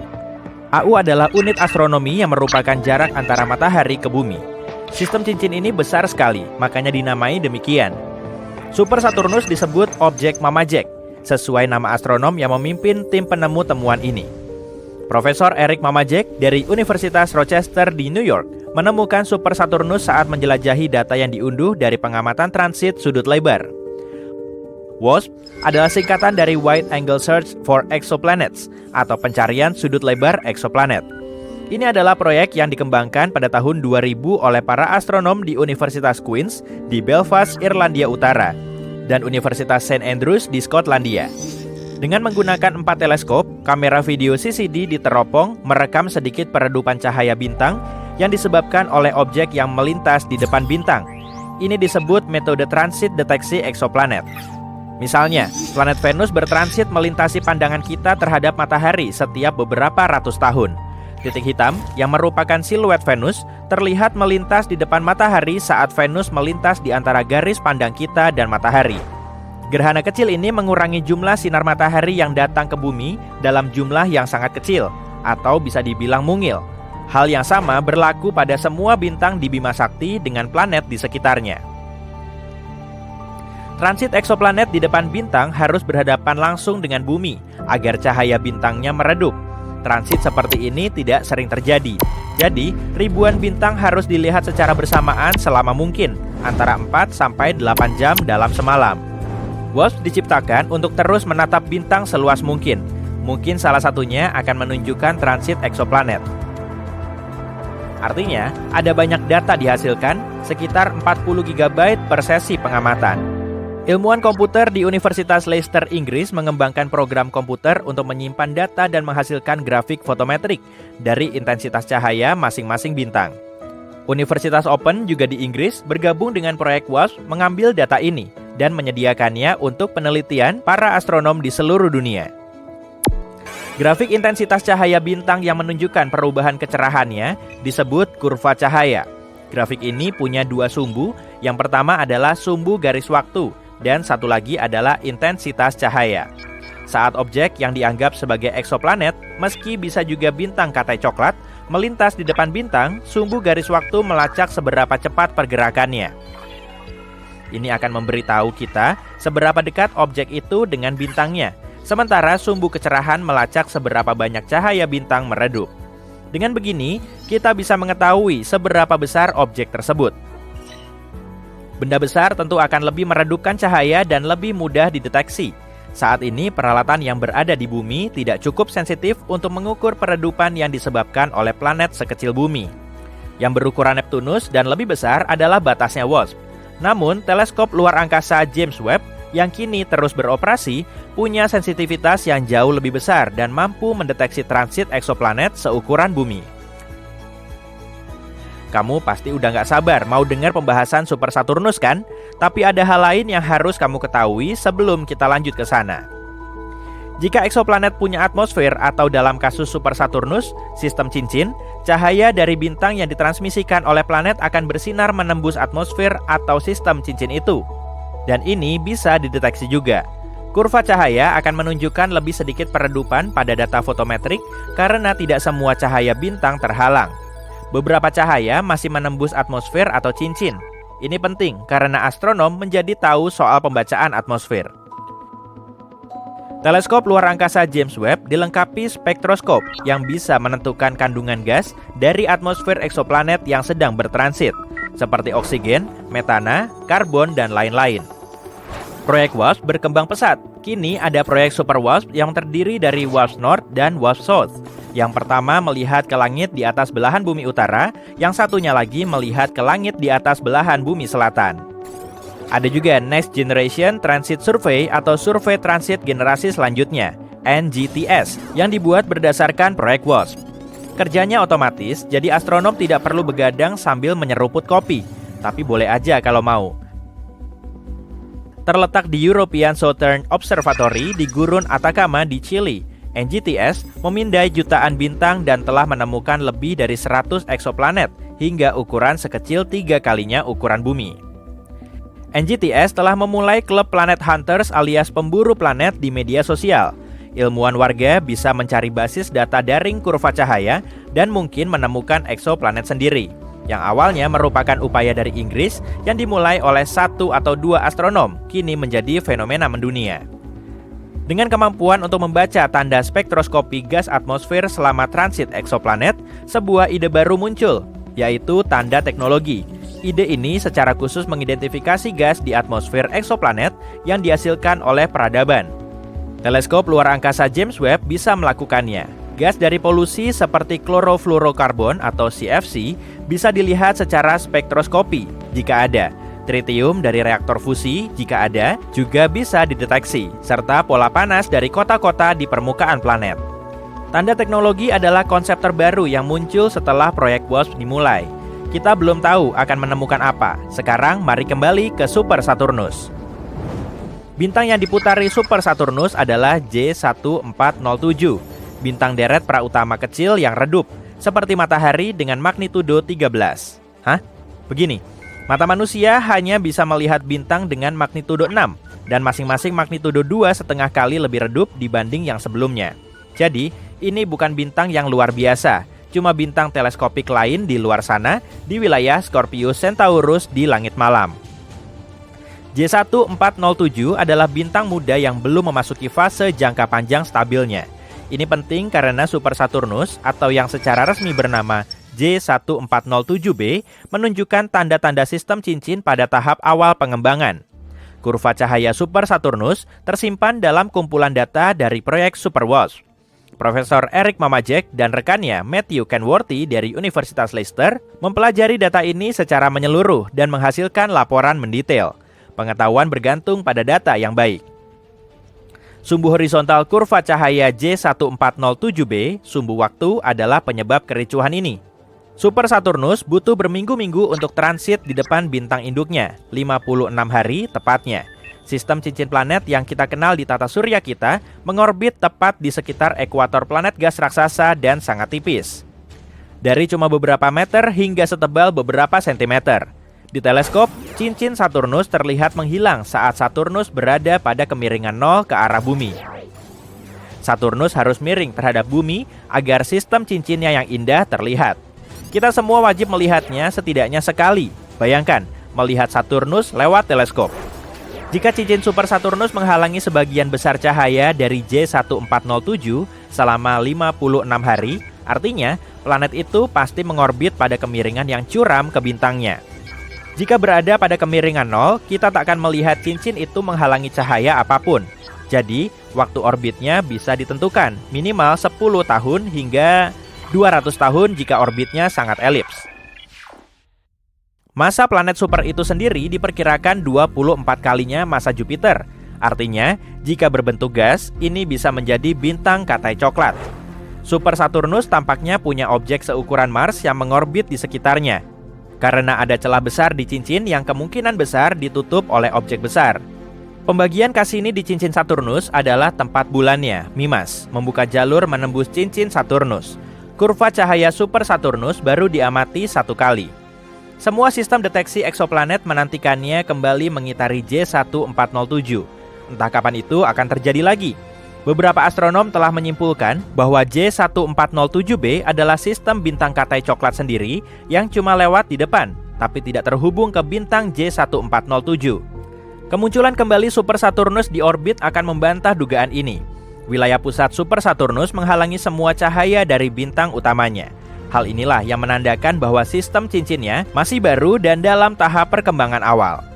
S1: AU adalah unit astronomi yang merupakan jarak antara matahari ke bumi. Sistem cincin ini besar sekali, makanya dinamai demikian. Super Saturnus disebut objek Mama Jack, sesuai nama astronom yang memimpin tim penemu temuan ini. Profesor Eric Mama Jack dari Universitas Rochester di New York menemukan Super Saturnus saat menjelajahi data yang diunduh dari pengamatan transit sudut lebar. WASP adalah singkatan dari Wide Angle Search for Exoplanets atau pencarian sudut lebar eksoplanet. Ini adalah proyek yang dikembangkan pada tahun 2000 oleh para astronom di Universitas Queen's di Belfast, Irlandia Utara dan Universitas St. Andrews di Skotlandia. Dengan menggunakan 4 teleskop, kamera video CCD di teropong merekam sedikit peredupan cahaya bintang yang disebabkan oleh objek yang melintas di depan bintang. Ini disebut metode transit deteksi eksoplanet. Misalnya, planet Venus bertransit melintasi pandangan kita terhadap matahari setiap beberapa ratus tahun. Titik hitam yang merupakan siluet Venus terlihat melintas di depan matahari saat Venus melintas di antara garis pandang kita dan matahari. Gerhana kecil ini mengurangi jumlah sinar matahari yang datang ke bumi dalam jumlah yang sangat kecil, atau bisa dibilang mungil. Hal yang sama berlaku pada semua bintang di Bima Sakti dengan planet di sekitarnya. Transit eksoplanet di depan bintang harus berhadapan langsung dengan bumi agar cahaya bintangnya meredup. Transit seperti ini tidak sering terjadi. Jadi, ribuan bintang harus dilihat secara bersamaan selama mungkin, antara 4 sampai 8 jam dalam semalam. WASP diciptakan untuk terus menatap bintang seluas mungkin. Mungkin salah satunya akan menunjukkan transit eksoplanet. Artinya, ada banyak data dihasilkan, sekitar 40 GB per sesi pengamatan. Ilmuwan komputer di Universitas Leicester, Inggris mengembangkan program komputer untuk menyimpan data dan menghasilkan grafik fotometrik dari intensitas cahaya masing-masing bintang. Universitas Open juga di Inggris bergabung dengan proyek WASP mengambil data ini dan menyediakannya untuk penelitian para astronom di seluruh dunia. Grafik intensitas cahaya bintang yang menunjukkan perubahan kecerahannya disebut kurva cahaya. Grafik ini punya dua sumbu, yang pertama adalah sumbu garis waktu, dan satu lagi adalah intensitas cahaya. Saat objek yang dianggap sebagai eksoplanet, meski bisa juga bintang katai coklat, melintas di depan bintang, sumbu garis waktu melacak seberapa cepat pergerakannya. Ini akan memberitahu kita seberapa dekat objek itu dengan bintangnya, sementara sumbu kecerahan melacak seberapa banyak cahaya bintang meredup. Dengan begini, kita bisa mengetahui seberapa besar objek tersebut. Benda besar tentu akan lebih meredupkan cahaya dan lebih mudah dideteksi. Saat ini, peralatan yang berada di bumi tidak cukup sensitif untuk mengukur peredupan yang disebabkan oleh planet sekecil bumi. Yang berukuran Neptunus dan lebih besar adalah batasnya WASP. Namun, teleskop luar angkasa James Webb yang kini terus beroperasi punya sensitivitas yang jauh lebih besar dan mampu mendeteksi transit eksoplanet seukuran bumi. Kamu pasti udah gak sabar mau dengar pembahasan Super Saturnus kan? Tapi ada hal lain yang harus kamu ketahui sebelum kita lanjut ke sana. Jika eksoplanet punya atmosfer atau dalam kasus Super Saturnus, sistem cincin, cahaya dari bintang yang ditransmisikan oleh planet akan bersinar menembus atmosfer atau sistem cincin itu. Dan ini bisa dideteksi juga. Kurva cahaya akan menunjukkan lebih sedikit peredupan pada data fotometrik karena tidak semua cahaya bintang terhalang. Beberapa cahaya masih menembus atmosfer atau cincin. Ini penting karena astronom menjadi tahu soal pembacaan atmosfer. Teleskop luar angkasa James Webb dilengkapi spektroskop yang bisa menentukan kandungan gas dari atmosfer eksoplanet yang sedang bertransit, seperti oksigen, metana, karbon, dan lain-lain. Proyek WASP berkembang pesat. Kini ada proyek Super WASP yang terdiri dari WASP North dan WASP South. Yang pertama melihat ke langit di atas belahan bumi utara, yang satunya lagi melihat ke langit di atas belahan bumi selatan. Ada juga Next Generation Transit Survey atau Survei Transit Generasi Selanjutnya, NGTS, yang dibuat berdasarkan proyek WASP. Kerjanya otomatis, jadi astronom tidak perlu begadang sambil menyeruput kopi, tapi boleh aja kalau mau. Terletak di European Southern Observatory di Gurun Atacama di Chili, NGTS memindai jutaan bintang dan telah menemukan lebih dari 100 eksoplanet hingga ukuran sekecil 3 kalinya ukuran bumi. NGTS telah memulai klub Planet Hunters alias pemburu planet di media sosial. Ilmuwan warga bisa mencari basis data daring kurva cahaya dan mungkin menemukan eksoplanet sendiri, yang awalnya merupakan upaya dari Inggris yang dimulai oleh 1 atau 2 astronom, kini menjadi fenomena mendunia. Dengan kemampuan untuk membaca tanda spektroskopi gas atmosfer selama transit eksoplanet, sebuah ide baru muncul, yaitu tanda teknologi. Ide ini secara khusus mengidentifikasi gas di atmosfer eksoplanet yang dihasilkan oleh peradaban. Teleskop luar angkasa James Webb bisa melakukannya. Gas dari polusi seperti klorofluorokarbon atau CFC bisa dilihat secara spektroskopi jika ada. Tritium dari reaktor fusi, jika ada, juga bisa dideteksi, serta pola panas dari kota-kota di permukaan planet. Tanda teknologi adalah konsep terbaru yang muncul setelah proyek WASP dimulai. Kita belum tahu akan menemukan apa. Sekarang mari kembali ke Super Saturnus. Bintang yang diputari Super Saturnus adalah J1407, bintang deret prautama kecil yang redup, seperti matahari dengan magnitudo 13. Hah? Begini. Mata manusia hanya bisa melihat bintang dengan magnitudo 6 dan masing-masing magnitudo 2,5 kali lebih redup dibanding yang sebelumnya. Jadi, ini bukan bintang yang luar biasa, cuma bintang teleskopik lain di luar sana di wilayah Scorpius Centaurus di langit malam. J1407 adalah bintang muda yang belum memasuki fase jangka panjang stabilnya. Ini penting karena Super Saturnus atau yang secara resmi bernama J1407b menunjukkan tanda-tanda sistem cincin pada tahap awal pengembangan. Kurva cahaya Super Saturnus tersimpan dalam kumpulan data dari proyek SuperWatch. Profesor Eric Mamajek dan rekannya Matthew Kenworthy dari Universitas Leicester mempelajari data ini secara menyeluruh dan menghasilkan laporan mendetail. Pengetahuan bergantung pada data yang baik. Sumbu horizontal kurva cahaya J1407b, sumbu waktu, adalah penyebab kericuhan ini. Super Saturnus butuh berminggu-minggu untuk transit di depan bintang induknya, 56 hari tepatnya. Sistem cincin planet yang kita kenal di tata surya kita mengorbit tepat di sekitar ekuator planet gas raksasa dan sangat tipis. Dari cuma beberapa meter hingga setebal beberapa sentimeter. Di teleskop, cincin Saturnus terlihat menghilang saat Saturnus berada pada kemiringan 0 ke arah bumi. Saturnus harus miring terhadap bumi agar sistem cincinnya yang indah terlihat. Kita semua wajib melihatnya setidaknya sekali. Bayangkan, melihat Saturnus lewat teleskop. Jika cincin Super Saturnus menghalangi sebagian besar cahaya dari J1407 selama 56 hari, artinya planet itu pasti mengorbit pada kemiringan yang curam ke bintangnya. Jika berada pada kemiringan 0, kita tak akan melihat cincin itu menghalangi cahaya apapun. Jadi, waktu orbitnya bisa ditentukan, minimal 10 tahun hingga 200 tahun jika orbitnya sangat elips. Masa planet super itu sendiri diperkirakan 24 kalinya masa Jupiter. Artinya, jika berbentuk gas, ini bisa menjadi bintang katai coklat. Super Saturnus tampaknya punya objek seukuran Mars yang mengorbit di sekitarnya. Karena ada celah besar di cincin yang kemungkinan besar ditutup oleh objek besar. Pembagian Cassini di cincin Saturnus adalah tempat bulannya, Mimas, membuka jalur menembus cincin Saturnus. Kurva cahaya Super Saturnus baru diamati 1 kali. Semua sistem deteksi eksoplanet menantikannya kembali mengitari J1407. Entah kapan itu akan terjadi lagi. Beberapa astronom telah menyimpulkan bahwa J1407b adalah sistem bintang katai coklat sendiri yang cuma lewat di depan, tapi tidak terhubung ke bintang J1407. Kemunculan kembali Super Saturnus di orbit akan membantah dugaan ini. Wilayah pusat Super Saturnus menghalangi semua cahaya dari bintang utamanya. Hal inilah yang menandakan bahwa sistem cincinnya masih baru dan dalam tahap perkembangan awal.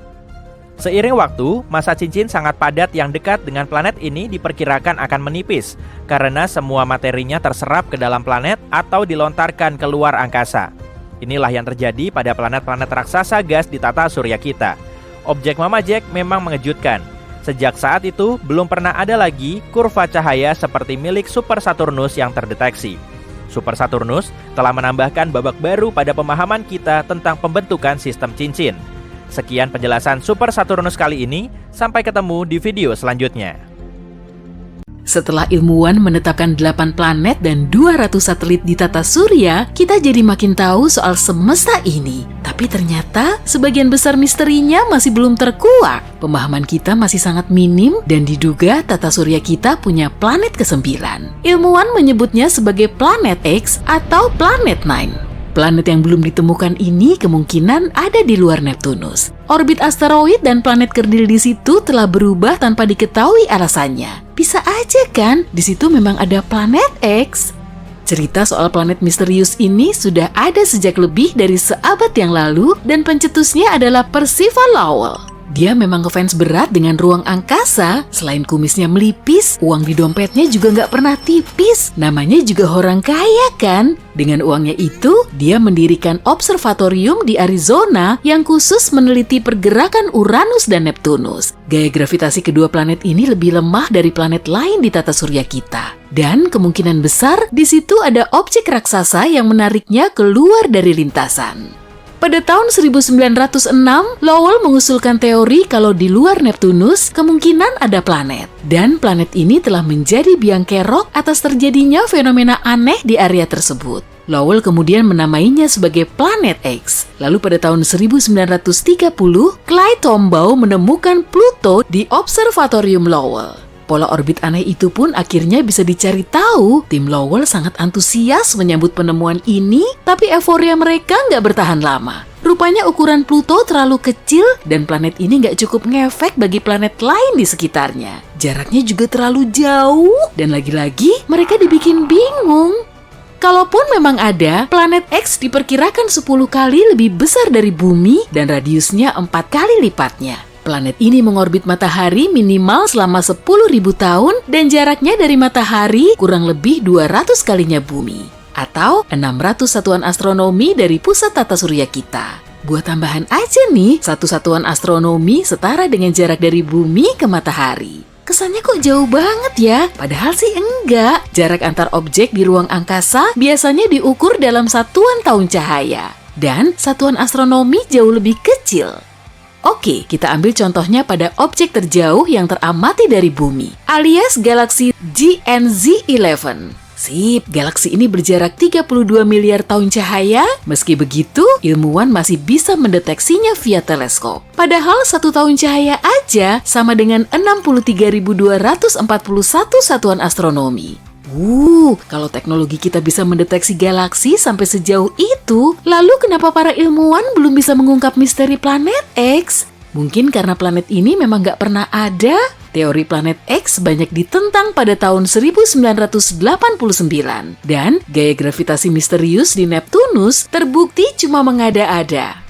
S1: Seiring waktu, masa cincin sangat padat yang dekat dengan planet ini diperkirakan akan menipis karena semua materinya terserap ke dalam planet atau dilontarkan keluar angkasa. Inilah yang terjadi pada planet-planet raksasa gas di tata surya kita. Objek Mamajek memang mengejutkan. Sejak saat itu, belum pernah ada lagi kurva cahaya seperti milik Super Saturnus yang terdeteksi. Super Saturnus telah menambahkan babak baru pada pemahaman kita tentang pembentukan sistem cincin. Sekian penjelasan Super Saturnus kali ini, sampai ketemu di video selanjutnya.
S3: Setelah ilmuwan menetapkan 8 planet dan 200 satelit di tata surya, kita jadi makin tahu soal semesta ini. Tapi ternyata sebagian besar misterinya masih belum terkuak. Pemahaman kita masih sangat minim dan diduga tata surya kita punya planet ke-9. Ilmuwan menyebutnya sebagai planet X atau planet Nine. Planet yang belum ditemukan ini kemungkinan ada di luar Neptunus. Orbit asteroid dan planet kerdil di situ telah berubah tanpa diketahui alasannya. Bisa aja kan, di situ memang ada planet X. Cerita soal planet misterius ini sudah ada sejak lebih dari seabad yang lalu dan pencetusnya adalah Percival Lowell. Dia memang ngefans berat dengan ruang angkasa. Selain kumisnya melipis, uang di dompetnya juga nggak pernah tipis. Namanya juga orang kaya kan? Dengan uangnya itu, dia mendirikan observatorium di Arizona yang khusus meneliti pergerakan Uranus dan Neptunus. Gaya gravitasi kedua planet ini lebih lemah dari planet lain di tata surya kita. Dan kemungkinan besar di situ ada objek raksasa yang menariknya keluar dari lintasan. Pada tahun 1906, Lowell mengusulkan teori kalau di luar Neptunus kemungkinan ada planet. Dan planet ini telah menjadi biang kerok atas terjadinya fenomena aneh di area tersebut. Lowell kemudian menamainya sebagai planet X. Lalu pada tahun 1930, Clyde Tombaugh menemukan Pluto di Observatorium Lowell. Pola orbit aneh itu pun akhirnya bisa dicari tahu. Tim Lowell sangat antusias menyambut penemuan ini, tapi euforia mereka nggak bertahan lama. Rupanya ukuran Pluto terlalu kecil dan planet ini nggak cukup ngefek bagi planet lain di sekitarnya. Jaraknya juga terlalu jauh dan lagi-lagi mereka dibikin bingung. Kalaupun memang ada, planet X diperkirakan 10 kali lebih besar dari Bumi dan radiusnya 4 kali lipatnya. Planet ini mengorbit matahari minimal selama 10.000 tahun dan jaraknya dari matahari kurang lebih 200 kalinya Bumi, atau 600 satuan astronomi dari pusat tata surya kita. Buat tambahan aja nih, satu satuan astronomi setara dengan jarak dari Bumi ke matahari. Kesannya kok jauh banget ya? Padahal sih enggak. Jarak antar objek di ruang angkasa biasanya diukur dalam satuan tahun cahaya. Dan satuan astronomi jauh lebih kecil. Oke, kita ambil contohnya pada objek terjauh yang teramati dari Bumi, alias galaksi GNZ11. Sip, galaksi ini berjarak 32 miliar tahun cahaya. Meski begitu, ilmuwan masih bisa mendeteksinya via teleskop. Padahal 1 tahun cahaya aja sama dengan 63.241 satuan astronomi. Kalau teknologi kita bisa mendeteksi galaksi sampai sejauh itu, lalu kenapa para ilmuwan belum bisa mengungkap misteri planet X? Mungkin karena planet ini memang nggak pernah ada. Teori planet X banyak ditentang pada tahun 1989, dan gaya gravitasi misterius di Neptunus terbukti cuma mengada-ada.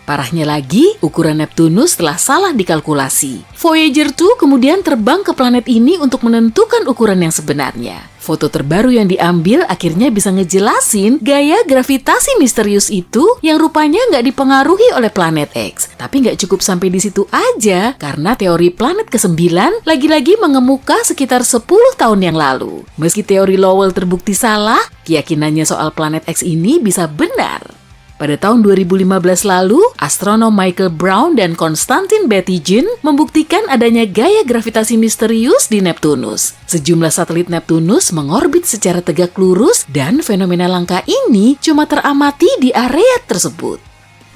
S3: Parahnya lagi, ukuran Neptunus telah salah dikalkulasi. Voyager 2 kemudian terbang ke planet ini untuk menentukan ukuran yang sebenarnya. Foto terbaru yang diambil akhirnya bisa ngejelasin gaya gravitasi misterius itu yang rupanya nggak dipengaruhi oleh planet X. Tapi nggak cukup sampai di situ aja, karena teori planet ke-9 lagi-lagi mengemuka sekitar 10 tahun yang lalu. Meski teori Lowell terbukti salah, keyakinannya soal planet X ini bisa benar. Pada tahun 2015 lalu, astronom Michael Brown dan Konstantin Batygin membuktikan adanya gaya gravitasi misterius di Neptunus. Sejumlah satelit Neptunus mengorbit secara tegak lurus dan fenomena langka ini cuma teramati di area tersebut.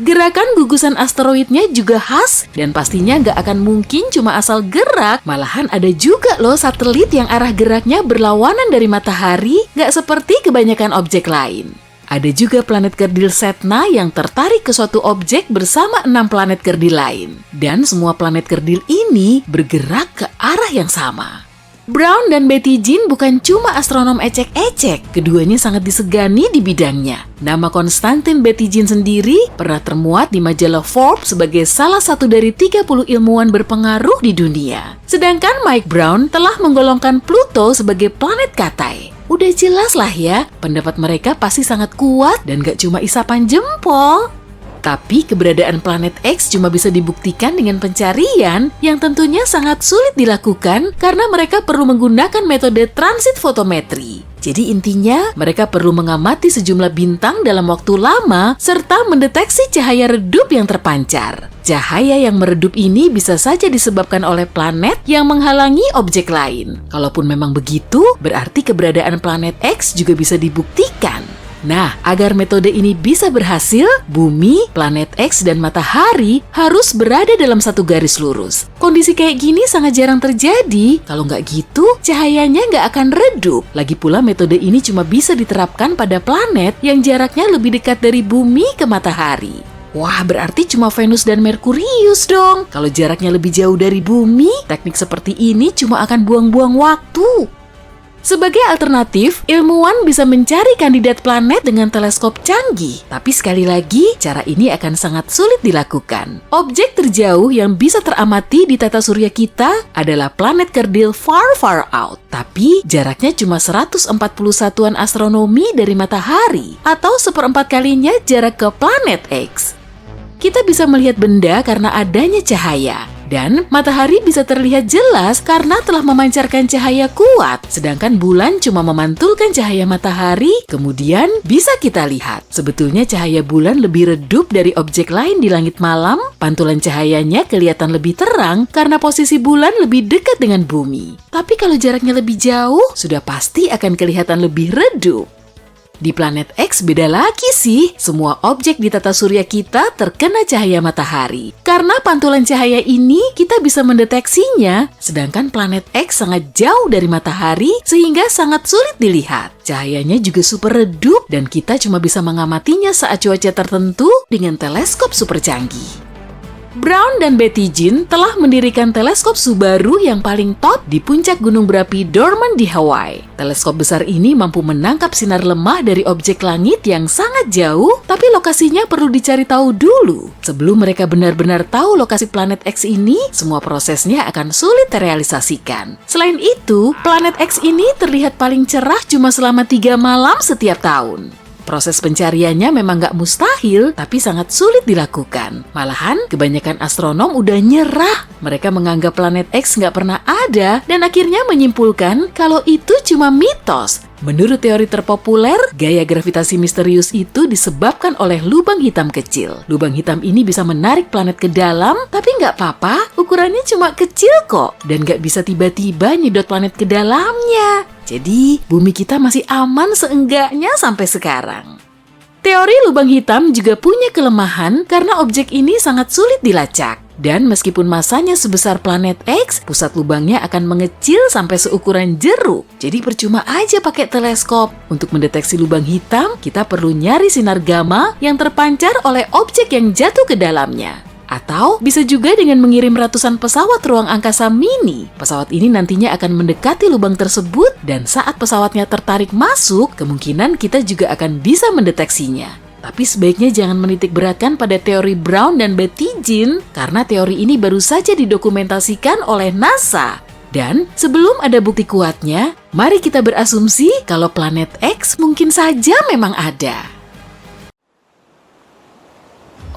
S3: Gerakan gugusan asteroidnya juga khas dan pastinya nggak akan mungkin cuma asal gerak, malahan ada juga loh satelit yang arah geraknya berlawanan dari matahari, nggak seperti kebanyakan objek lain. Ada juga planet kerdil Sedna yang tertarik ke suatu objek bersama 6 planet kerdil lain. Dan semua planet kerdil ini bergerak ke arah yang sama. Brown dan Batygin bukan cuma astronom ecek-ecek, keduanya sangat disegani di bidangnya. Nama Konstantin Batygin sendiri pernah termuat di majalah Forbes sebagai salah satu dari 30 ilmuwan berpengaruh di dunia. Sedangkan Mike Brown telah menggolongkan Pluto sebagai planet katai. Udah jelas lah ya, pendapat mereka pasti sangat kuat dan gak cuma isapan jempol. Tapi keberadaan planet X cuma bisa dibuktikan dengan pencarian yang tentunya sangat sulit dilakukan karena mereka perlu menggunakan metode transit fotometri. Jadi intinya, mereka perlu mengamati sejumlah bintang dalam waktu lama serta mendeteksi cahaya redup yang terpancar. Cahaya yang meredup ini bisa saja disebabkan oleh planet yang menghalangi objek lain. Kalaupun memang begitu, berarti keberadaan planet X juga bisa dibuktikan. Nah, agar metode ini bisa berhasil, Bumi, planet X, dan matahari harus berada dalam satu garis lurus. Kondisi kayak gini sangat jarang terjadi. Kalau nggak gitu, cahayanya nggak akan redup. Lagi pula metode ini cuma bisa diterapkan pada planet yang jaraknya lebih dekat dari Bumi ke matahari. Wah, berarti cuma Venus dan Merkurius dong. Kalau jaraknya lebih jauh dari Bumi, teknik seperti ini cuma akan buang-buang waktu. Sebagai alternatif, ilmuwan bisa mencari kandidat planet dengan teleskop canggih. Tapi sekali lagi, cara ini akan sangat sulit dilakukan. Objek terjauh yang bisa teramati di tata surya kita adalah planet kerdil far out. Tapi jaraknya cuma 140 satuan astronomi dari matahari, atau 1/4 kalinya jarak ke planet X. Kita bisa melihat benda karena adanya cahaya. Dan matahari bisa terlihat jelas karena telah memancarkan cahaya kuat. Sedangkan bulan cuma memantulkan cahaya matahari, kemudian bisa kita lihat. Sebetulnya cahaya bulan lebih redup dari objek lain di langit malam. Pantulan cahayanya kelihatan lebih terang karena posisi bulan lebih dekat dengan bumi. Tapi kalau jaraknya lebih jauh, sudah pasti akan kelihatan lebih redup. Di planet X beda lagi sih. Semua objek di tata surya kita terkena cahaya matahari. Karena pantulan cahaya ini kita bisa mendeteksinya, sedangkan planet X sangat jauh dari matahari sehingga sangat sulit dilihat. Cahayanya juga super redup dan kita cuma bisa mengamatinya saat cuaca tertentu dengan teleskop super canggih. Brown dan Betty Jean telah mendirikan teleskop Subaru yang paling top di puncak gunung berapi Dorman di Hawaii. Teleskop besar ini mampu menangkap sinar lemah dari objek langit yang sangat jauh, tapi lokasinya perlu dicari tahu dulu. Sebelum mereka benar-benar tahu lokasi planet X ini, semua prosesnya akan sulit terrealisasikan. Selain itu, planet X ini terlihat paling cerah cuma selama 3 malam setiap tahun. Proses pencariannya memang nggak mustahil, tapi sangat sulit dilakukan. Malahan, kebanyakan astronom udah nyerah. Mereka menganggap planet X nggak pernah ada, dan akhirnya menyimpulkan kalau itu cuma mitos. Menurut teori terpopuler, gaya gravitasi misterius itu disebabkan oleh lubang hitam kecil. Lubang hitam ini bisa menarik planet ke dalam, tapi nggak apa-apa, ukurannya cuma kecil kok. Dan nggak bisa tiba-tiba nyedot planet ke dalamnya. Jadi, bumi kita masih aman seenggaknya sampai sekarang. Teori lubang hitam juga punya kelemahan karena objek ini sangat sulit dilacak. Dan meskipun masanya sebesar planet X, pusat lubangnya akan mengecil sampai seukuran jeruk. Jadi percuma aja pakai teleskop. Untuk mendeteksi lubang hitam, kita perlu nyari sinar gamma yang terpancar oleh objek yang jatuh ke dalamnya. Atau bisa juga dengan mengirim ratusan pesawat ruang angkasa mini. Pesawat ini nantinya akan mendekati lubang tersebut dan saat pesawatnya tertarik masuk, kemungkinan kita juga akan bisa mendeteksinya. Tapi sebaiknya jangan menitik beratkan pada teori Brown dan Betty Jean karena teori ini baru saja didokumentasikan oleh NASA. Dan sebelum ada bukti kuatnya, mari kita berasumsi kalau planet X mungkin saja memang ada.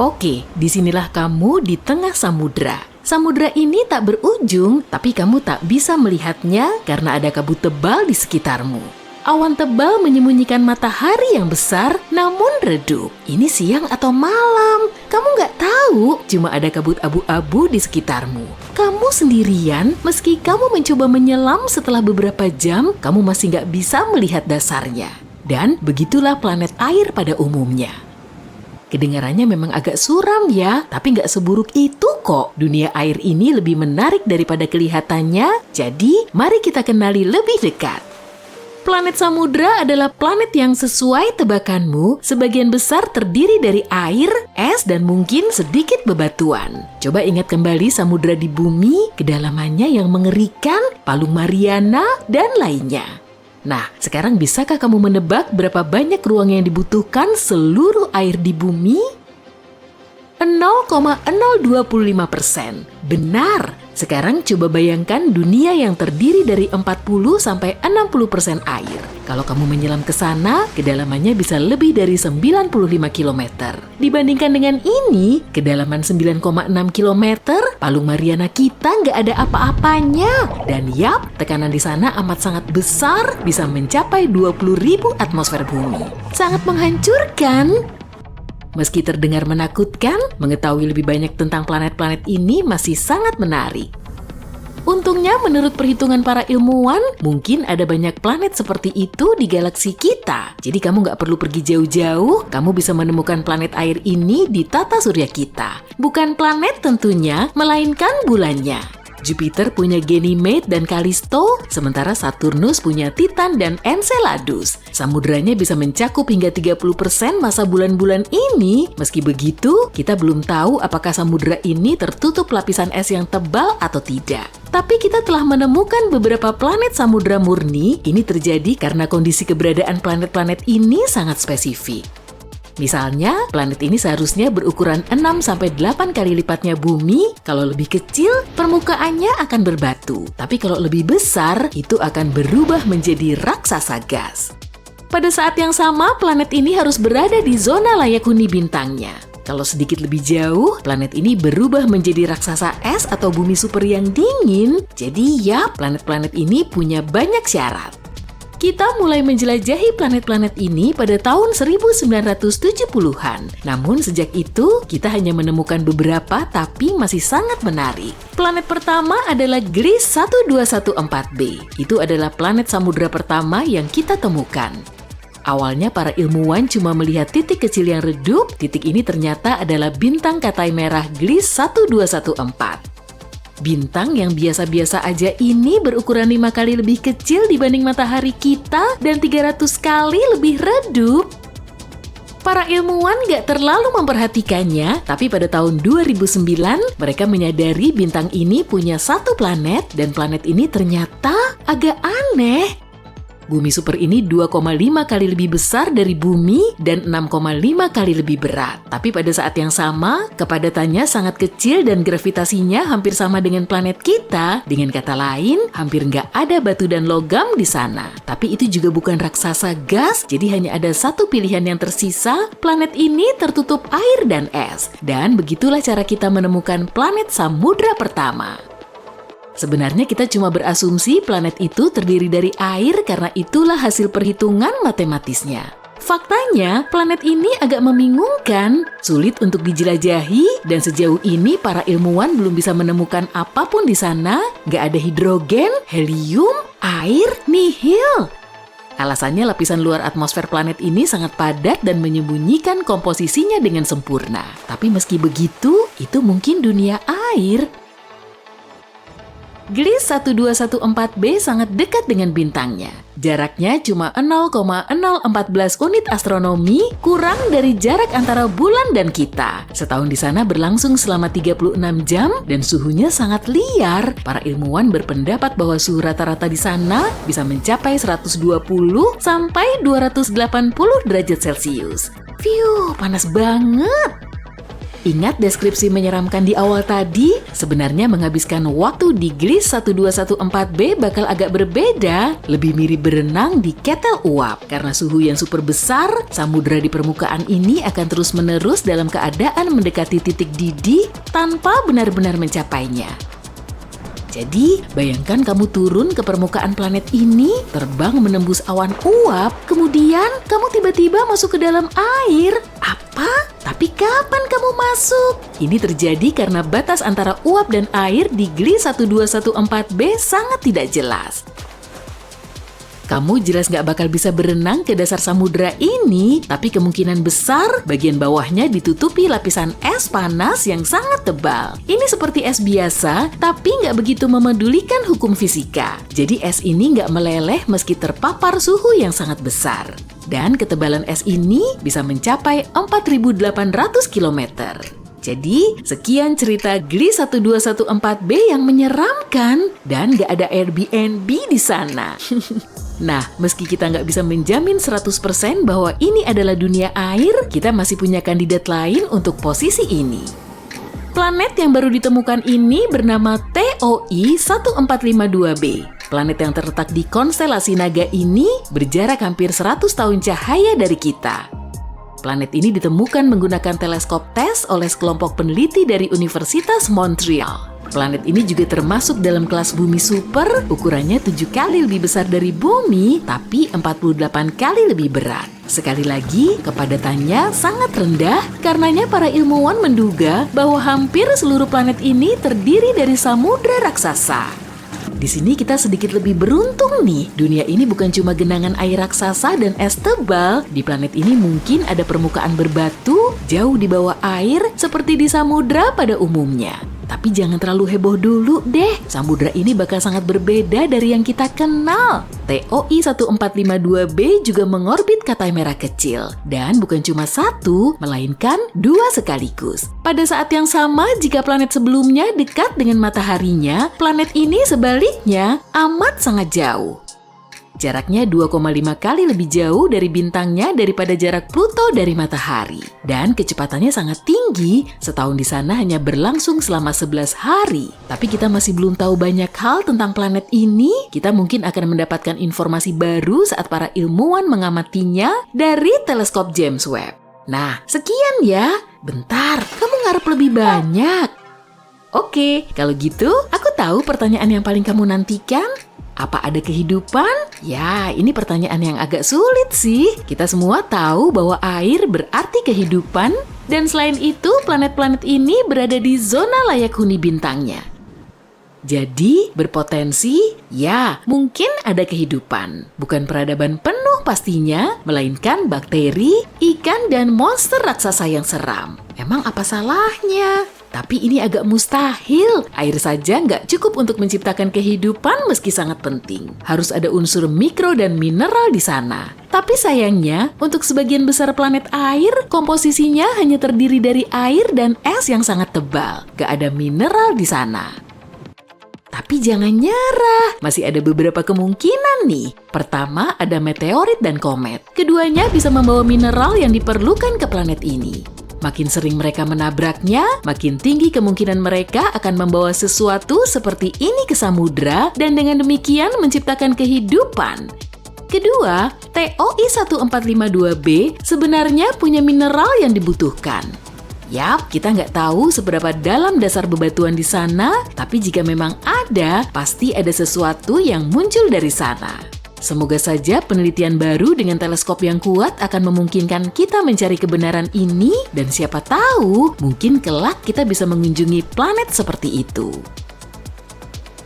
S3: Oke, disinilah kamu di tengah samudra. Samudra ini tak berujung, tapi kamu tak bisa melihatnya karena ada kabut tebal di sekitarmu. Awan tebal menyembunyikan matahari yang besar, namun redup. Ini siang atau malam? Kamu nggak tahu, cuma ada kabut abu-abu di sekitarmu. Kamu sendirian, meski kamu mencoba menyelam setelah beberapa jam, kamu masih nggak bisa melihat dasarnya. Dan begitulah planet air pada umumnya. Kedengarannya memang agak suram ya, tapi nggak seburuk itu kok. Dunia air ini lebih menarik daripada kelihatannya, jadi mari kita kenali lebih dekat. Planet samudra adalah planet yang sesuai tebakanmu, sebagian besar terdiri dari air, es, dan mungkin sedikit bebatuan. Coba ingat kembali samudra di bumi, kedalamannya yang mengerikan, Palung Mariana, dan lainnya. Nah, sekarang bisakah kamu menebak berapa banyak ruang yang dibutuhkan seluruh air di bumi? 0,025%. Benar. Sekarang coba bayangkan dunia yang terdiri dari 40-60% air. Kalau kamu menyelam ke sana, kedalamannya bisa lebih dari 95 km. Dibandingkan dengan ini, kedalaman 9,6 km, Palung Mariana kita nggak ada apa-apanya. Dan yap, tekanan di sana amat sangat besar, bisa mencapai 20.000 atmosfer bumi. Sangat menghancurkan. Meski terdengar menakutkan, mengetahui lebih banyak tentang planet-planet ini masih sangat menarik. Untungnya menurut perhitungan para ilmuwan, mungkin ada banyak planet seperti itu di galaksi kita. Jadi kamu nggak perlu pergi jauh-jauh, kamu bisa menemukan planet air ini di tata surya kita. Bukan planet tentunya, melainkan bulannya. Jupiter punya Ganymede dan Callisto, sementara Saturnus punya Titan dan Enceladus. Samudranya bisa mencakup hingga 30% masa bulan-bulan ini. Meski begitu, kita belum tahu apakah samudra ini tertutup lapisan es yang tebal atau tidak. Tapi kita telah menemukan beberapa planet samudra murni. Ini terjadi karena kondisi keberadaan planet-planet ini sangat spesifik. Misalnya, planet ini seharusnya berukuran 6-8 kali lipatnya bumi. Kalau lebih kecil, permukaannya akan berbatu. Tapi kalau lebih besar, itu akan berubah menjadi raksasa gas. Pada saat yang sama, planet ini harus berada di zona layak huni bintangnya. Kalau sedikit lebih jauh, planet ini berubah menjadi raksasa es atau bumi super yang dingin. Jadi ya, planet-planet ini punya banyak syarat. Kita mulai menjelajahi planet-planet ini pada tahun 1970-an. Namun sejak itu, kita hanya menemukan beberapa tapi masih sangat menarik. Planet pertama adalah Gliese 1214b. Itu adalah planet samudra pertama yang kita temukan. Awalnya para ilmuwan cuma melihat titik kecil yang redup. Titik ini ternyata adalah bintang Katai merah Gliese 1214. Bintang yang biasa-biasa aja ini berukuran 5 kali lebih kecil dibanding matahari kita dan 300 kali lebih redup. Para ilmuwan gak terlalu memperhatikannya, tapi pada tahun 2009 mereka menyadari bintang ini punya satu planet dan planet ini ternyata agak aneh. Bumi super ini 2,5 kali lebih besar dari bumi dan 6,5 kali lebih berat. Tapi pada saat yang sama, kepadatannya sangat kecil dan gravitasinya hampir sama dengan planet kita. Dengan kata lain, hampir nggak ada batu dan logam di sana. Tapi itu juga bukan raksasa gas, jadi hanya ada satu pilihan yang tersisa. Planet ini tertutup air dan es. Dan begitulah cara kita menemukan planet samudra pertama. Sebenarnya kita cuma berasumsi planet itu terdiri dari air karena itulah hasil perhitungan matematisnya. Faktanya, planet ini agak membingungkan, sulit untuk dijelajahi, dan sejauh ini para ilmuwan belum bisa menemukan apapun di sana. Nggak ada hidrogen, helium, air, nihil. Alasannya lapisan luar atmosfer planet ini sangat padat dan menyembunyikan komposisinya dengan sempurna. Tapi meski begitu, itu mungkin dunia air. Gliese 1214b sangat dekat dengan bintangnya. Jaraknya cuma 0,014 unit astronomi, kurang dari jarak antara bulan dan kita. Setahun di sana berlangsung selama 36 jam dan suhunya sangat liar. Para ilmuwan berpendapat bahwa suhu rata-rata di sana bisa mencapai 120 sampai 280 derajat Celcius. Fiuh, panas banget! Ingat deskripsi menyeramkan di awal tadi? Sebenarnya menghabiskan waktu di Gliese 1214b bakal agak berbeda, lebih mirip berenang di ketel uap. Karena suhu yang super besar, samudra di permukaan ini akan terus-menerus dalam keadaan mendekati titik didih tanpa benar-benar mencapainya. Jadi, bayangkan kamu turun ke permukaan planet ini, terbang menembus awan uap, kemudian kamu tiba-tiba masuk ke dalam air. Apa? Tapi kapan kamu masuk? Ini terjadi karena batas antara uap dan air di Gliese 1214b sangat tidak jelas. Kamu jelas nggak bakal bisa berenang ke dasar samudra ini, tapi kemungkinan besar bagian bawahnya ditutupi lapisan es panas yang sangat tebal. Ini seperti es biasa, tapi nggak begitu memedulikan hukum fisika. Jadi es ini nggak meleleh meski terpapar suhu yang sangat besar. Dan ketebalan es ini bisa mencapai 4.800 km. Jadi, sekian cerita Gliese 1214b yang menyeramkan dan nggak ada Airbnb di sana. Nah, meski kita nggak bisa menjamin 100% bahwa ini adalah dunia air, kita masih punya kandidat lain untuk posisi ini. Planet yang baru ditemukan ini bernama TOI 1452b. Planet yang terletak di konstelasi Naga ini berjarak hampir 100 tahun cahaya dari kita. Planet ini ditemukan menggunakan teleskop TESS oleh sekelompok peneliti dari Universitas Montreal. Planet ini juga termasuk dalam kelas bumi super, ukurannya 7 kali lebih besar dari bumi, tapi 48 kali lebih berat. Sekali lagi, kepadatannya sangat rendah, karenanya para ilmuwan menduga bahwa hampir seluruh planet ini terdiri dari samudra raksasa. Di sini kita sedikit lebih beruntung nih. Dunia ini bukan cuma genangan air raksasa dan es tebal. Di planet ini mungkin ada permukaan berbatu jauh di bawah air seperti di samudra pada umumnya. Tapi jangan terlalu heboh dulu deh. Samudra ini bakal sangat berbeda dari yang kita kenal. TOI 1452b juga mengorbit Katai merah kecil. Dan bukan cuma satu, melainkan 2 sekaligus. Pada saat yang sama, jika planet sebelumnya dekat dengan mataharinya, planet ini sebaliknya amat sangat jauh. Jaraknya 2,5 kali lebih jauh dari bintangnya daripada jarak Pluto dari matahari. Dan kecepatannya sangat tinggi, setahun di sana hanya berlangsung selama 11 hari. Tapi kita masih belum tahu banyak hal tentang planet ini. Kita mungkin akan mendapatkan informasi baru saat para ilmuwan mengamatinya dari teleskop James Webb. Nah, sekian ya. Bentar, kamu ngarep lebih banyak. Oke, kalau gitu aku tahu pertanyaan yang paling kamu nantikan. Apa ada kehidupan? Ya, ini pertanyaan yang agak sulit sih. Kita semua tahu bahwa air berarti kehidupan, dan selain itu planet-planet ini berada di zona layak huni bintangnya. Jadi, berpotensi, ya, mungkin ada kehidupan. Bukan peradaban penuh pastinya, melainkan bakteri, ikan, dan monster raksasa yang seram. Emang apa salahnya? Tapi ini agak mustahil. Air saja nggak cukup untuk menciptakan kehidupan meski sangat penting. Harus ada unsur mikro dan mineral di sana. Tapi sayangnya, untuk sebagian besar planet air, komposisinya hanya terdiri dari air dan es yang sangat tebal. Nggak ada mineral di sana. Tapi jangan nyerah, masih ada beberapa kemungkinan nih. Pertama, ada meteorit dan komet. Keduanya bisa membawa mineral yang diperlukan ke planet ini. Makin sering mereka menabraknya, makin tinggi kemungkinan mereka akan membawa sesuatu seperti ini ke samudra dan dengan demikian menciptakan kehidupan. Kedua, TOI 1452b sebenarnya punya mineral yang dibutuhkan. Yap, kita nggak tahu seberapa dalam dasar bebatuan di sana, tapi jika memang ada, pasti ada sesuatu yang muncul dari sana. Semoga saja penelitian baru dengan teleskop yang kuat akan memungkinkan kita mencari kebenaran ini dan siapa tahu mungkin kelak kita bisa mengunjungi planet seperti itu.